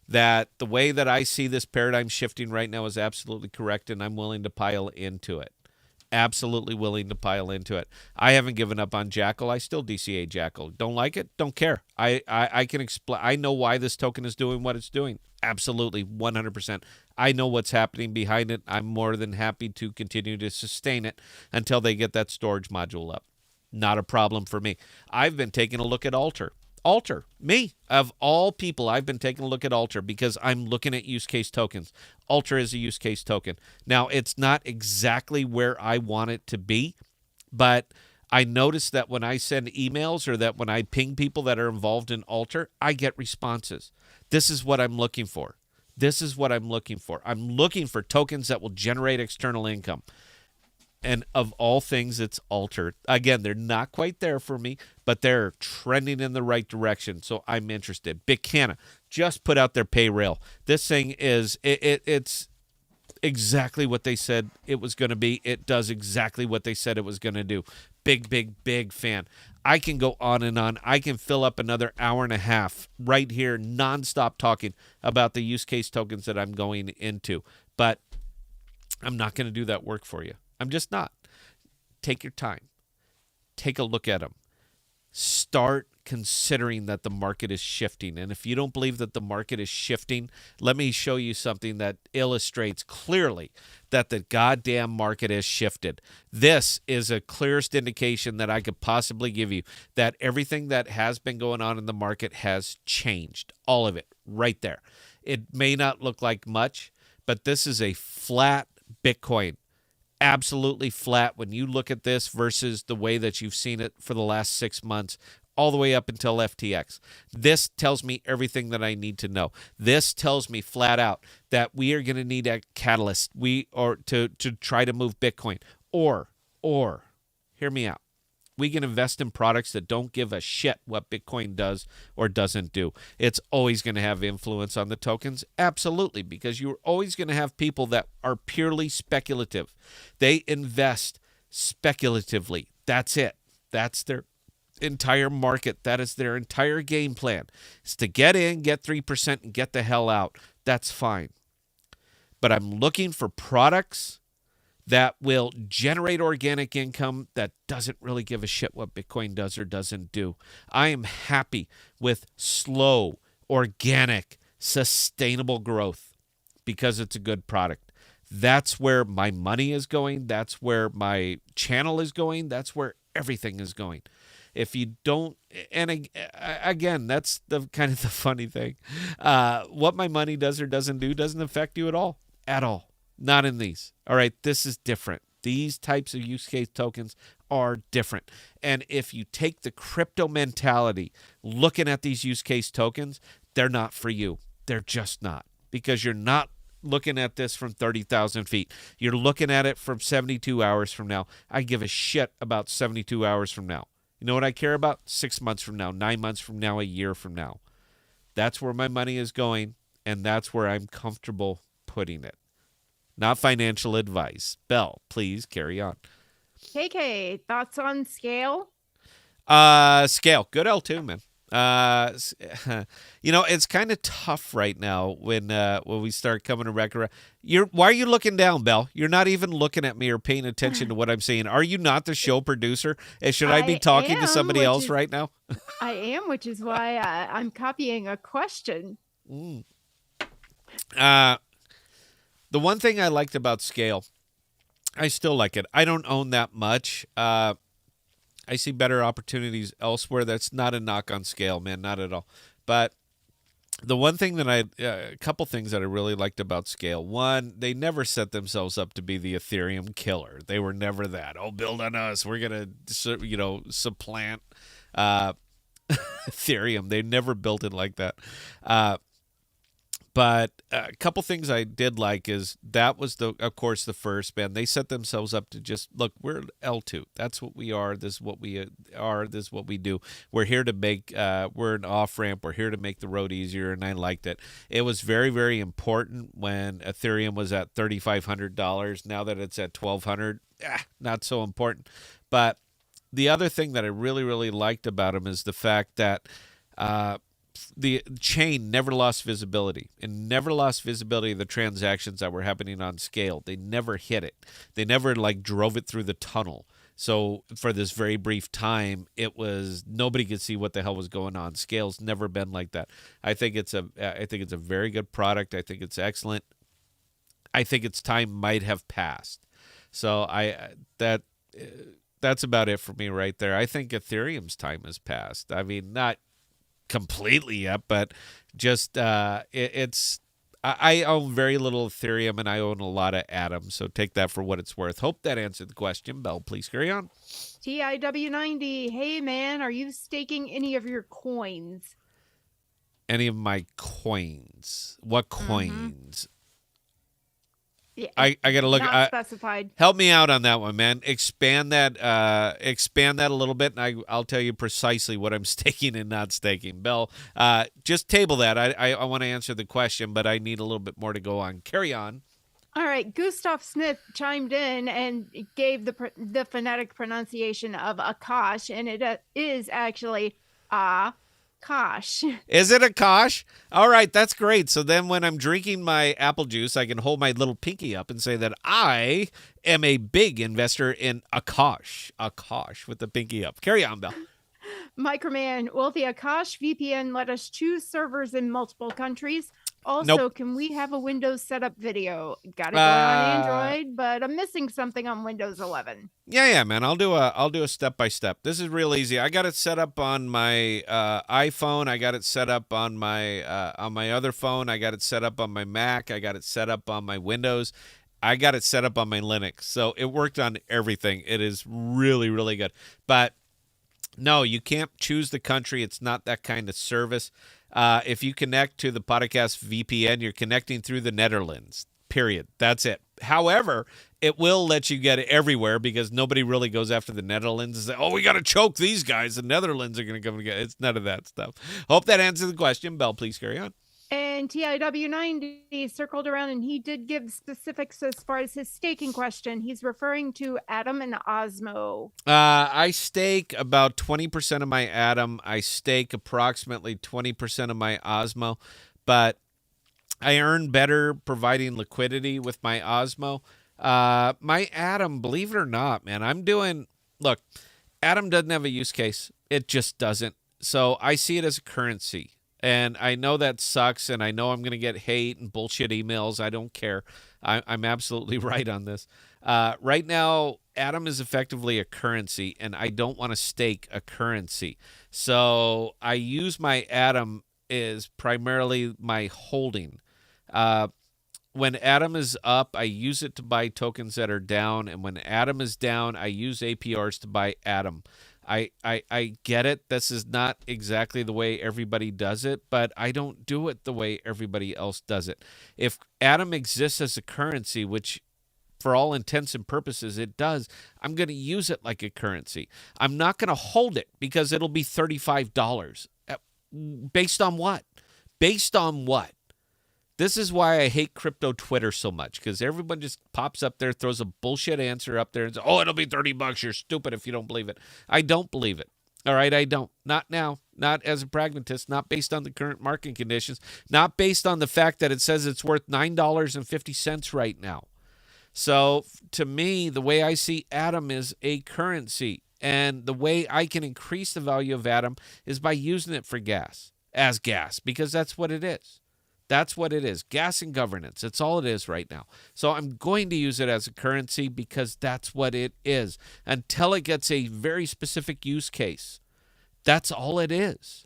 [SPEAKER 2] that the way that I see this paradigm shifting right now is absolutely correct, and I'm willing to pile into it. Absolutely willing to pile into it. I haven't given up on Jackal. I still DCA Jackal. Don't like it? Don't care. I can explain. I know why this token is doing what it's doing. Absolutely, 100%. I know what's happening behind it. I'm more than happy to continue to sustain it until they get that storage module up. Not a problem for me. I've been taking a look at Alter. Alter, me, of all people, I've been taking a look at Alter because I'm looking at use case tokens. Alter is a use case token. Now, it's not exactly where I want it to be, but I notice that when I send emails or that when I ping people that are involved in Alter, I get responses. This is what I'm looking for. This is what I'm looking for. I'm looking for tokens that will generate external income. And of all things, it's Alter. Again, they're not quite there for me, but they're trending in the right direction, so I'm interested. Bicana just put out their pay rail. This thing is, it's exactly what they said it was going to be. It does exactly what they said it was going to do. Big, big, big fan. I can go on and on. I can fill up another hour and a half right here, nonstop talking about the use case tokens that I'm going into, but I'm not going to do that work for you. I'm just not. Take your time. Take a look at them. Start considering that the market is shifting. And if you don't believe that the market is shifting, let me show you something that illustrates clearly that the goddamn market has shifted. This is a clearest indication that I could possibly give you that everything that has been going on in the market has changed. All of it right there. It may not look like much, but this is a flat Bitcoin. Absolutely flat when you look at this versus the way that you've seen it for the last 6 months, all the way up until FTX. This tells me everything that I need to know. This tells me flat out that we are going to need a catalyst to try to move Bitcoin. Or, hear me out. We can invest in products that don't give a shit what Bitcoin does or doesn't do. It's always going to have influence on the tokens. Absolutely, because you're always going to have people that are purely speculative. They invest speculatively. That's it. That's their entire market. That is their entire game plan. It's to get in, get 3%, and get the hell out. That's fine. But I'm looking for products that will generate organic income that doesn't really give a shit what Bitcoin does or doesn't do. I am happy with slow, organic, sustainable growth because it's a good product. That's where my money is going. That's where my channel is going. That's where everything is going. If you don't, and again, that's the kind of the funny thing. What my money does or doesn't do doesn't affect you at all. At all. Not in these. All right, this is different. These types of use case tokens are different. And if you take the crypto mentality looking at these use case tokens, they're not for you. They're just not. Because you're not looking at this from 30,000 feet. You're looking at it from 72 hours from now. I give a shit about 72 hours from now. You know what I care about? 6 months from now, 9 months from now, a year from now. That's where my money is going, and that's where I'm comfortable putting it. Not financial advice. Belle, please carry on.
[SPEAKER 1] KK, thoughts on Scale?
[SPEAKER 2] Scale. Good L2, man. It's kind of tough right now when we start coming to record. Why are you looking down, Belle? You're not even looking at me or paying attention to what I'm saying. Are you not the show producer? And should I be
[SPEAKER 1] I
[SPEAKER 2] talking to
[SPEAKER 1] am,
[SPEAKER 2] somebody else right now?
[SPEAKER 1] which is why I'm copying a question.
[SPEAKER 2] Mm. Uh, the one thing I liked about Scale, I still like it. I don't own that much. I see better opportunities elsewhere. That's not a knock on Scale, man, not at all. But the one thing that a couple things that I really liked about Scale. One, they never set themselves up to be the Ethereum killer. They were never that. Oh, build on us. We're gonna, supplant Ethereum. They never built it like that. But a couple things I did like is that was of course, the first, man. They set themselves up to just look. We're L2. That's what we are. This is what we are. This is what we do. We're here to make. We're an off ramp. We're here to make the road easier, and I liked it. It was very, very important when Ethereum was at $3,500. Now that it's at $1,200, not so important. But the other thing that I really, really liked about them is the fact that. The chain never lost visibility and never lost visibility of the transactions that were happening on Scale. They never hit it. They never drove it through the tunnel. So for this very brief time, it was nobody could see what the hell was going on. Scale's never been like that. I think it's a very good product. I think it's excellent. I think its time might have passed. So that's about it for me right there. I think Ethereum's time has passed. I mean, not completely yet, but just it's I own very little Ethereum and I own a lot of Atom, so take that for what it's worth. Hope that answered the question. Belle, please carry on.
[SPEAKER 1] TIW90, hey man, are you staking any of your coins?
[SPEAKER 2] Any of my coins? What coins?
[SPEAKER 1] Yeah,
[SPEAKER 2] I gotta look.
[SPEAKER 1] Not specified.
[SPEAKER 2] Help me out on that one, man. Expand that a little bit, and I'll tell you precisely what I'm staking and not staking. Belle, just table that. I want to answer the question, but I need a little bit more to go on. Carry on.
[SPEAKER 1] All right, Gustav Smith chimed in and gave the phonetic pronunciation of Akash, and it is actually Kosh.
[SPEAKER 2] Is it a kosh? All right, that's great. So then when I'm drinking my apple juice, I can hold my little pinky up and say that I am a big investor in Akash. Akash with the pinky up. Carry on, Belle.
[SPEAKER 1] Microman, will the Akash VPN let us choose servers in multiple countries? Also,
[SPEAKER 2] Nope.
[SPEAKER 1] Can we have a Windows setup video? Got it going on Android, but I'm missing something on Windows 11.
[SPEAKER 2] Yeah, man. I'll do a step by step. This is real easy. I got it set up on my iPhone. I got it set up on my other phone. I got it set up on my Mac. I got it set up on my Windows. I got it set up on my Linux. So it worked on everything. It is really, really good. But no, you can't choose the country. It's not that kind of service. If you connect to the podcast VPN, you're connecting through the Netherlands, period. That's it. However, it will let you get it everywhere because nobody really goes after the Netherlands and say, oh, we got to choke these guys. The Netherlands are going to come and get it. It's none of that stuff. Hope that answers the question. Belle, please carry on.
[SPEAKER 1] And TIW90 circled around and he did give specifics as far as his staking question. He's referring to Atom and Osmo.
[SPEAKER 2] I stake about 20% of my Atom. I stake approximately 20% of my Osmo, but I earn better providing liquidity with my Osmo. My Atom, believe it or not, man, look, Atom doesn't have a use case. It just doesn't. So I see it as a currency. And I know that sucks, and I know I'm going to get hate and bullshit emails. I don't care. I'm absolutely right on this. Right now, Atom is effectively a currency, and I don't want to stake a currency. So I use my Atom as primarily my holding. When Atom is up, I use it to buy tokens that are down, and when Atom is down, I use APRs to buy Atom. I get it. This is not exactly the way everybody does it, but I don't do it the way everybody else does it. If Atom exists as a currency, which for all intents and purposes it does, I'm going to use it like a currency. I'm not going to hold it because it'll be $35. Based on what? Based on what? This is why I hate crypto Twitter so much, because everyone just pops up there, throws a bullshit answer up there and says, oh, it'll be $30. You're stupid if you don't believe it. I don't believe it. All right, I don't. Not now. not as a pragmatist, not based on the current market conditions, not based on the fact that it says it's worth $9.50 right now. So to me, the way I see Atom is a currency. And the way I can increase the value of Atom is by using it for gas, as gas, because that's what it is. That's what it is. Gas and governance. It's all it is right now. So I'm going to use it as a currency because that's what it is. Until it gets a very specific use case. That's all it is.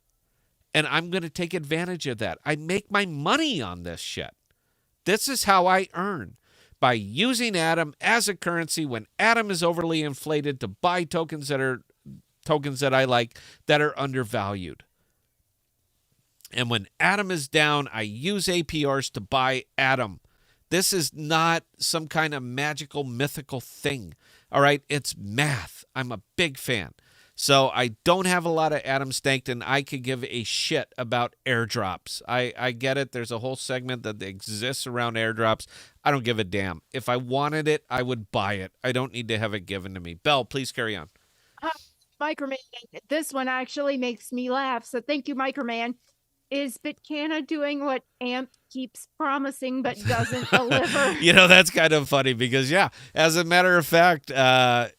[SPEAKER 2] And I'm going to take advantage of that. I make my money on this shit. This is how I earn. By using Atom as a currency when Atom is overly inflated to buy tokens that I like that are undervalued. And when Atom is down, I use APRs to buy Atom. This is not some kind of magical, mythical thing. All right, it's math. I'm a big fan. So I don't have a lot of Atom staked, and I could give a shit about airdrops. I get it. There's a whole segment that exists around airdrops. I don't give a damn. If I wanted it, I would buy it. I don't need to have it given to me. Belle, please carry on.
[SPEAKER 1] Microman, this one actually makes me laugh. So thank you, Microman. Is Bitcana doing what AMP keeps promising but doesn't deliver?
[SPEAKER 2] That's kind of funny because, yeah, as a matter of fact,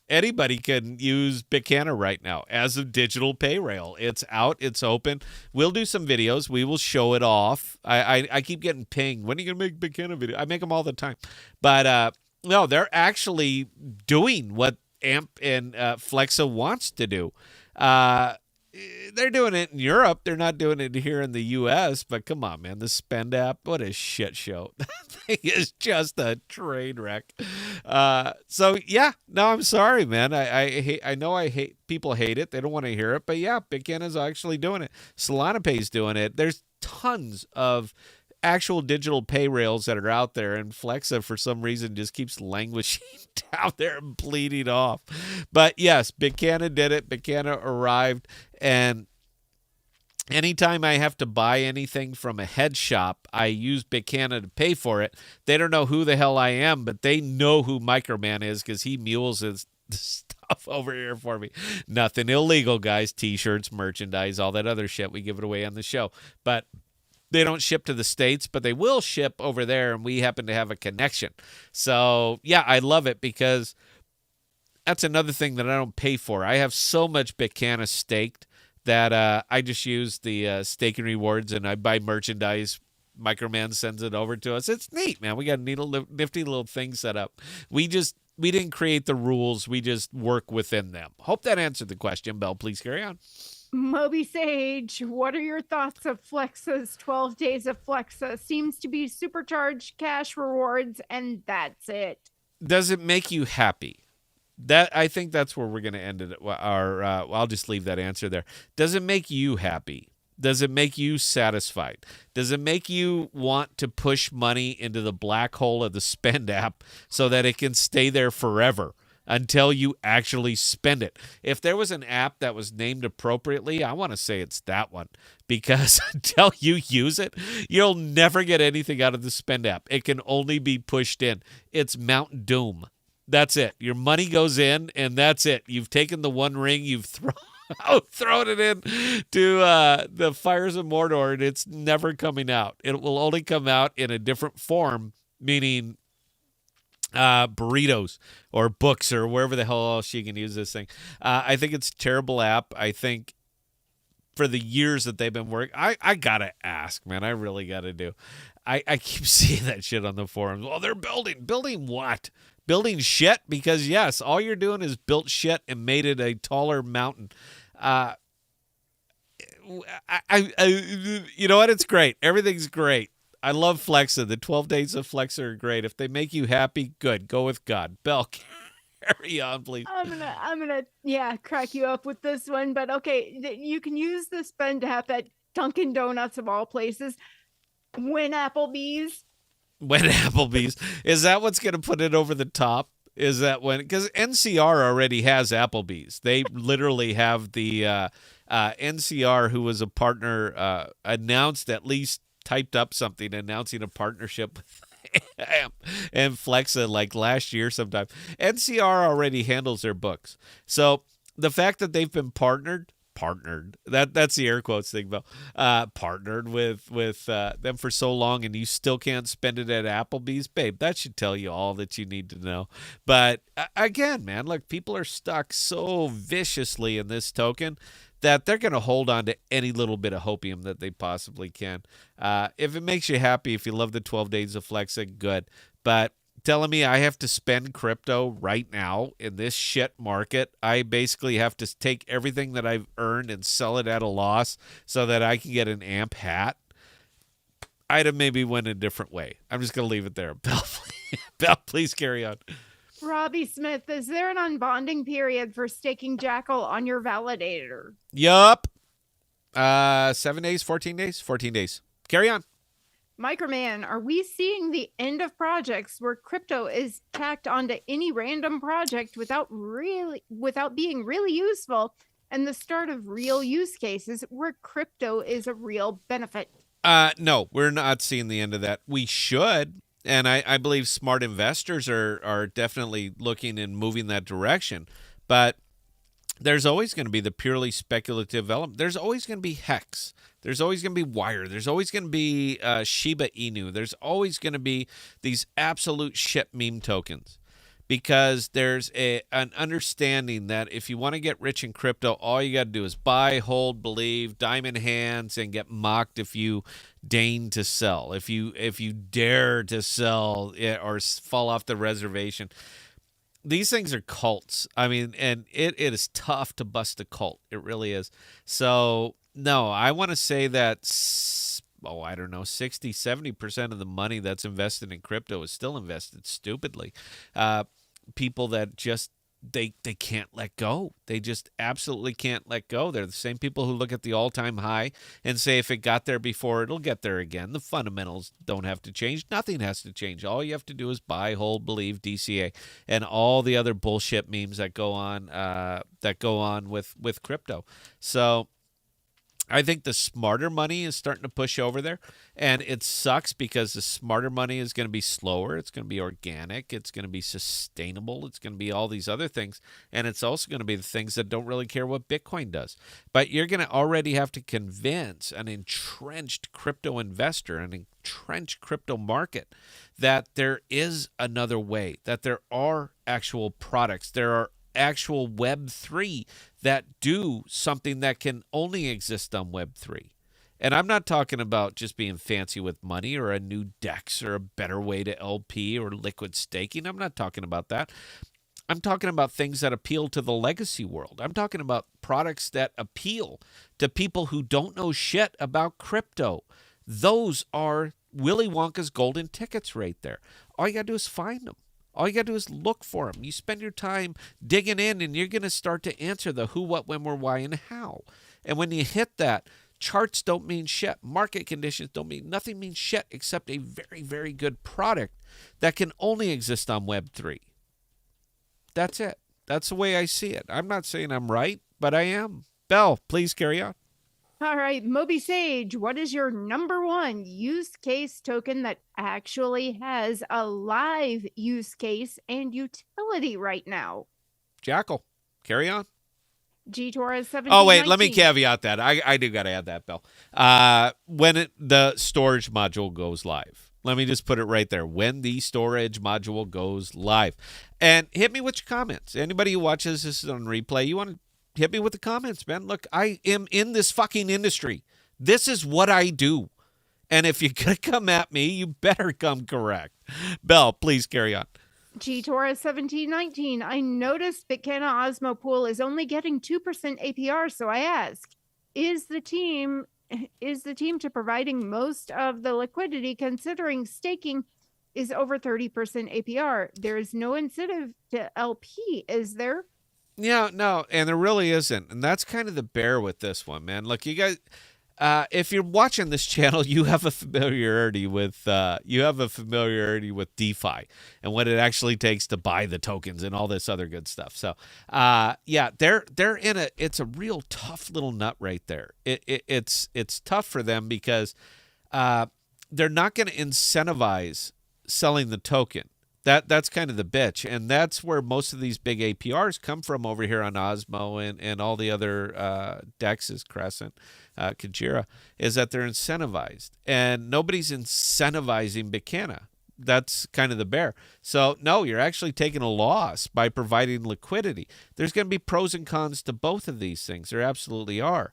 [SPEAKER 2] anybody can use Bitcana right now as a digital pay rail. It's out. It's open. We'll do some videos. We will show it off. I keep getting pinged. When are you going to make Bitcana video? I make them all the time. But, no, they're actually doing what AMP and Flexa wants to do. They're doing it in Europe. They're not doing it here in the U.S., but come on, man. The Spend app, what a shit show. That thing is just a train wreck. So, yeah, no, I'm sorry, man. I know people hate it. They don't want to hear it, but yeah, Bitcana's actually doing it. Solana Pay's doing it. There's tons of actual digital pay rails that are out there, and Flexa for some reason just keeps languishing down there and bleeding off. But yes, Bitcana did it. Bitcana arrived, and anytime I have to buy anything from a head shop, I use Bitcana to pay for it. They don't know who the hell I am, but they know who Microman is because he mules his stuff over here for me. Nothing illegal, guys. T-shirts, merchandise, all that other shit. We give it away on the show. But they don't ship to the States, but they will ship over there, and we happen to have a connection. So, yeah, I love it because that's another thing that I don't pay for. I have so much Bitcana staked that I just use the staking rewards, and I buy merchandise. Microman sends it over to us. It's neat, man. We got a nifty little thing set up. We didn't create the rules. We just work within them. Hope that answered the question. Belle, please carry on.
[SPEAKER 1] Moby Sage, what are your thoughts of Flexa's 12 days of Flexa? Seems to be supercharged cash rewards, and that's it.
[SPEAKER 2] Does it make you happy? I think that's where we're going to end it. I'll just leave that answer there. Does it make you happy? Does it make you satisfied? Does it make you want to push money into the black hole of the Spend app so that it can stay there forever? Until you actually spend it. If there was an app that was named appropriately, I want to say it's that one. Because until you use it, you'll never get anything out of the Spend app. It can only be pushed in. It's Mount Doom. That's it. Your money goes in, and that's it. You've taken the one ring, you've thrown it in to the fires of Mordor, and it's never coming out. It will only come out in a different form, meaning burritos or books or wherever the hell else you can use this thing. I think it's a terrible app. I think for the years that they've been working, I gotta ask, man. I really gotta do. I keep seeing that shit on the forums. Well, they're building what? Building shit? Because yes, all you're doing is built shit and made it a taller mountain. You know what? It's great. Everything's great. I love Flexa. The 12 days of Flexa are great. If they make you happy, good. Go with God. Belle, carry on, please.
[SPEAKER 1] I'm gonna crack you up with this one. But okay, you can use the Spend app at Dunkin' Donuts of all places. Win Applebee's. Is that what's gonna put it over the top? Is that because NCR already has Applebee's? They literally have the NCR, who was a partner, announced at least. Typed up something announcing a partnership with AMP and Flexa like last year sometime. NCR already handles their books. So the fact that they've been partnered
[SPEAKER 2] partnered. That's the air quotes thing, Bill. Partnered with them for so long, and you still can't spend it at Applebee's, babe. That should tell you all that you need to know. But again, man, look, people are stuck so viciously in this token that they're going to hold on to any little bit of hopium that they possibly can. If it makes you happy, if you love the 12 days of flexing, good. But telling me I have to spend crypto right now in this shit market, I basically have to take everything that I've earned and sell it at a loss so that I can get an AMP hat. I'd have maybe went a different way. I'm just going to leave it there. Bell, please carry on.
[SPEAKER 1] Robbie Smith, is there an unbonding period for staking Jackal on your validator?
[SPEAKER 2] Yup. 7 days, 14 days? 14 days. Carry on.
[SPEAKER 1] Microman, are we seeing the end of projects where crypto is tacked onto any random project without being really useful, and the start of real use cases where crypto is a real benefit?
[SPEAKER 2] No, we're not seeing the end of that. We should, and I believe smart investors are definitely looking and moving that direction. But there's always going to be the purely speculative element. There's always going to be Hex. There's always going to be Wire. There's always going to be Shiba Inu. There's always going to be these absolute shit meme tokens, because there's an understanding that if you want to get rich in crypto, all you got to do is buy, hold, believe, diamond hands, and get mocked if you deign to sell. If you dare to sell or fall off the reservation. These things are cults. I mean, and it is tough to bust a cult. It really is. So, no, I want to say that, I don't know, 60, 70% of the money that's invested in crypto is still invested stupidly. People that just, they can't let go. They just absolutely can't let go. They're the same people who look at the all-time high and say if it got there before, it'll get there again. The fundamentals don't have to change. Nothing has to change. All you have to do is buy, hold, believe, DCA, and all the other bullshit memes that go on with crypto. So I think the smarter money is starting to push over there, and it sucks because the smarter money is going to be slower. It's going to be organic. It's going to be sustainable. It's going to be all these other things, and it's also going to be the things that don't really care what Bitcoin does. But you're going to already have to convince an entrenched crypto investor, an entrenched crypto market, that there is another way, that there are actual products, there are actual Web3 that do something that can only exist on Web3. And I'm not talking about just being fancy with money or a new DEX or a better way to LP or liquid staking. I'm not talking about that. I'm talking about things that appeal to the legacy world. I'm talking about products that appeal to people who don't know shit about crypto. Those are Willy Wonka's golden tickets right there. All you got to do is find them. All you got to do is look for them. You spend your time digging in, and you're going to start to answer the who, what, when, where, why, and how. And when you hit that, charts don't mean shit. Market conditions don't mean nothing means shit except a very, very good product that can only exist on Web3. That's it. That's the way I see it. I'm not saying I'm right, but I am. Belle, please carry on.
[SPEAKER 1] All right, Moby Sage, what is your number one use case token that actually has a live use case and utility right now?
[SPEAKER 2] Jackal, carry on.
[SPEAKER 1] G Torres 17.
[SPEAKER 2] Oh, wait, let me caveat that. I do got to add that, Belle. When the storage module goes live. Let me just put it right there. When the storage module goes live. And hit me with your comments. Anybody who watches this on replay, you want to hit me with the comments, man. Look, I am in this fucking industry. This is what I do. And if you're going to come at me, you better come correct. Belle, please carry on.
[SPEAKER 1] G Torres 1719. I noticed Bitcana Osmo Pool is only getting 2% APR, so I ask, is the team to providing most of the liquidity, considering staking is over 30% APR? There is no incentive to LP, is there?
[SPEAKER 2] Yeah, no, and there really isn't. And that's kind of the bear with this one, man. Look, you guys, if you're watching this channel, you have a familiarity with DeFi and what it actually takes to buy the tokens and all this other good stuff. So, yeah, they're in it's a real tough little nut right there. It's tough for them because they're not going to incentivize selling the token. That's kind of the bitch, and that's where most of these big APRs come from over here on Osmo and all the other DEXs, Crescent, Kajira, is that they're incentivized, and nobody's incentivizing Bicana. That's kind of the bear. So no, you're actually taking a loss by providing liquidity. There's going to be pros and cons to both of these things. There absolutely are.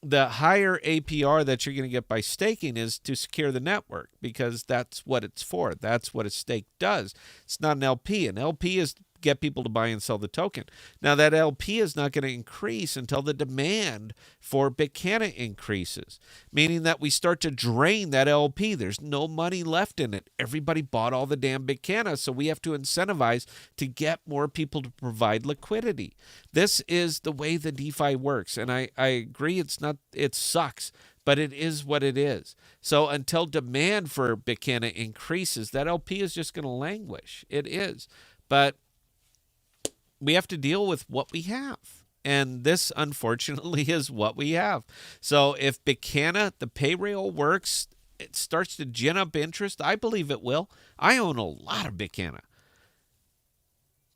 [SPEAKER 2] The higher APR that you're going to get by staking is to secure the network, because that's what it's for. That's what a stake does. It's not an LP. An LP is get people to buy and sell the token. Now, that LP is not going to increase until the demand for Bicana increases, meaning that we start to drain that LP. There's no money left in it. Everybody bought all the damn Bicana, so we have to incentivize to get more people to provide liquidity. This is the way the DeFi works, and I agree it sucks, but it is what it is. So until demand for Bicana increases, that LP is just going to languish. It is. But we have to deal with what we have. And this, unfortunately, is what we have. So if Bicana, the pay rail works, it starts to gin up interest. I believe it will. I own a lot of Bicana.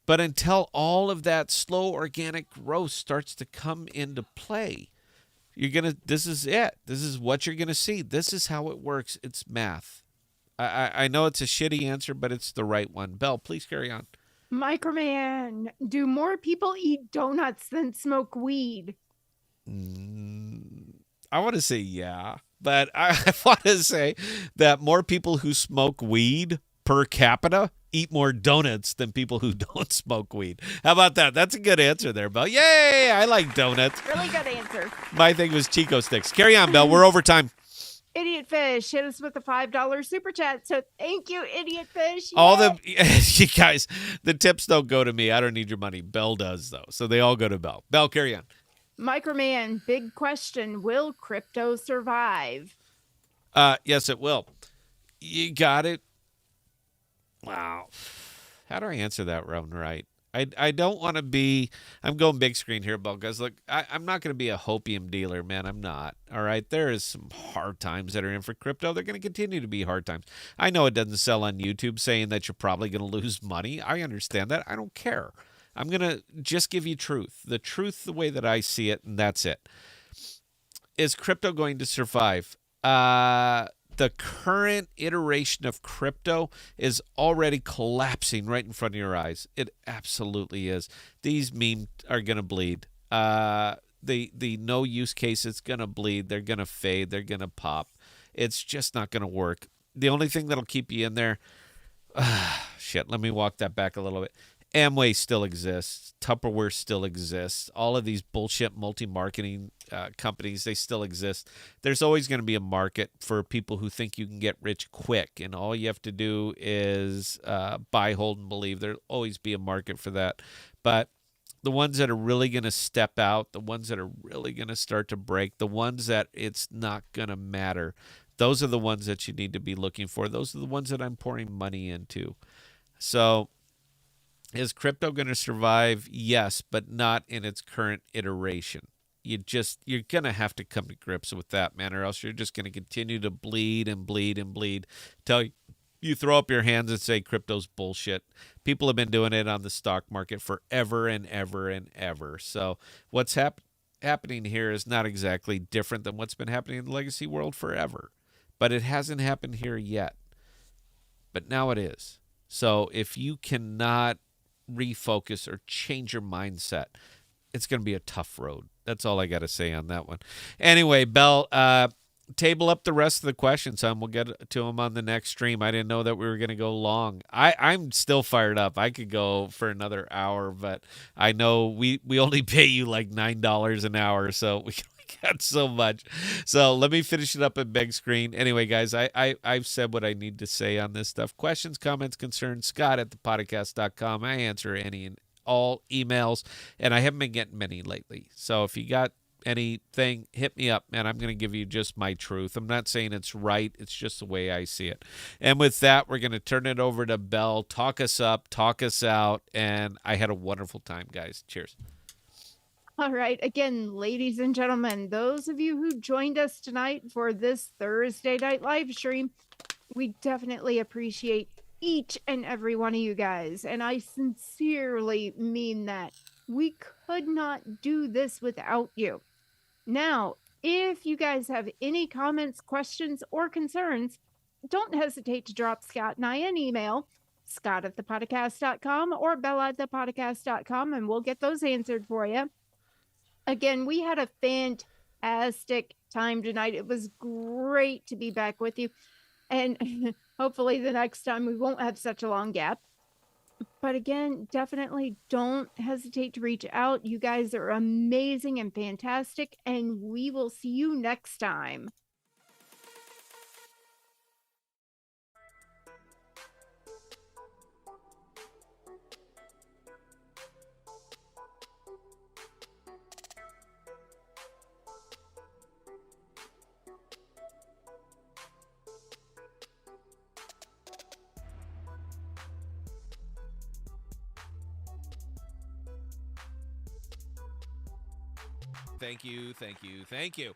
[SPEAKER 2] But until all of that slow organic growth starts to come into play, this is it. This is what you're going to see. This is how it works. It's math. I know it's a shitty answer, but it's the right one. Belle, please carry on.
[SPEAKER 1] Microman, do more people eat donuts than smoke weed?
[SPEAKER 2] I want to say yeah, but I want to say that more people who smoke weed per capita eat more donuts than people who don't smoke weed. How about that? That's a good answer there, Belle. Yay! I like donuts.
[SPEAKER 1] Really good answer.
[SPEAKER 2] My thing was Chico sticks. Carry on, Belle. We're over time.
[SPEAKER 1] Idiot Fish hit us with a $5 super chat. So thank you, Idiot Fish.
[SPEAKER 2] All you guys, the tips don't go to me. I don't need your money. Belle does, though. So they all go to Belle. Belle, carry on.
[SPEAKER 1] Microman, big question. Will crypto survive?
[SPEAKER 2] Yes, it will. You got it. Wow. How do I answer that one right? I don't want to be, I'm going big screen here, Belle, guys. Look, I'm not going to be a hopium dealer, man. I'm not. All right. There is some hard times that are in for crypto. They're going to continue to be hard times. I know it doesn't sell on YouTube saying that you're probably going to lose money. I understand that. I don't care. I'm going to just give you truth. The truth, the way that I see it, and that's it. Is crypto going to survive? The current iteration of crypto is already collapsing right in front of your eyes. It absolutely is. These memes are going to bleed. The no use case is going to bleed. They're going to fade. They're going to pop. It's just not going to work. The only thing that'll keep you in there, shit, let me walk that back a little bit. Amway still exists. Tupperware still exists. All of these bullshit multi-marketing companies, they still exist. There's always going to be a market for people who think you can get rich quick, and all you have to do is buy, hold, and believe. There'll always be a market for that. But the ones that are really going to step out, the ones that are really going to start to break, the ones that it's not going to matter, those are the ones that you need to be looking for. Those are the ones that I'm pouring money into. So is crypto going to survive? Yes, but not in its current iteration. You're going to have to come to grips with that, man, or else you're just going to continue to bleed and bleed and bleed till you throw up your hands and say crypto's bullshit. People have been doing it on the stock market forever and ever and ever. So what's happening here is not exactly different than what's been happening in the legacy world forever. But it hasn't happened here yet. But now it is. So if you cannot refocus or change your mindset, it's going to be a tough road. That's all I got to say on that one. Anyway, Belle, table up the rest of the questions, son. We'll get to them on the next stream. I didn't know that we were going to go long. I'm still fired up. I could go for another hour, but I know we only pay you like $9 an hour, so we got so much. So let me finish it up in big screen. Anyway, guys, I've said what I need to say on this stuff. Questions, comments, concerns, Scott at ThePodocasts.com. I answer any and all emails, and I haven't been getting many lately. So if you got anything, hit me up, man. I'm going to give you just my truth. I'm not saying it's right. It's just the way I see it. And with that, we're going to turn it over to Belle. Talk us up, talk us out, and I had a wonderful time, guys. Cheers.
[SPEAKER 1] All right. Again, ladies and gentlemen, those of you who joined us tonight for this Thursday night live stream, we definitely appreciate each and every one of you guys. And I sincerely mean that. We could not do this without you. Now, if you guys have any comments, questions, or concerns, don't hesitate to drop Scott and I an email, scott@thepodcast.com or bella@thepodcast.com, and we'll get those answered for you. Again, we had a fantastic time tonight. It was great to be back with you. And hopefully the next time we won't have such a long gap. But again, definitely don't hesitate to reach out. You guys are amazing and fantastic, and we will see you next time.
[SPEAKER 2] Thank you, thank you, thank you.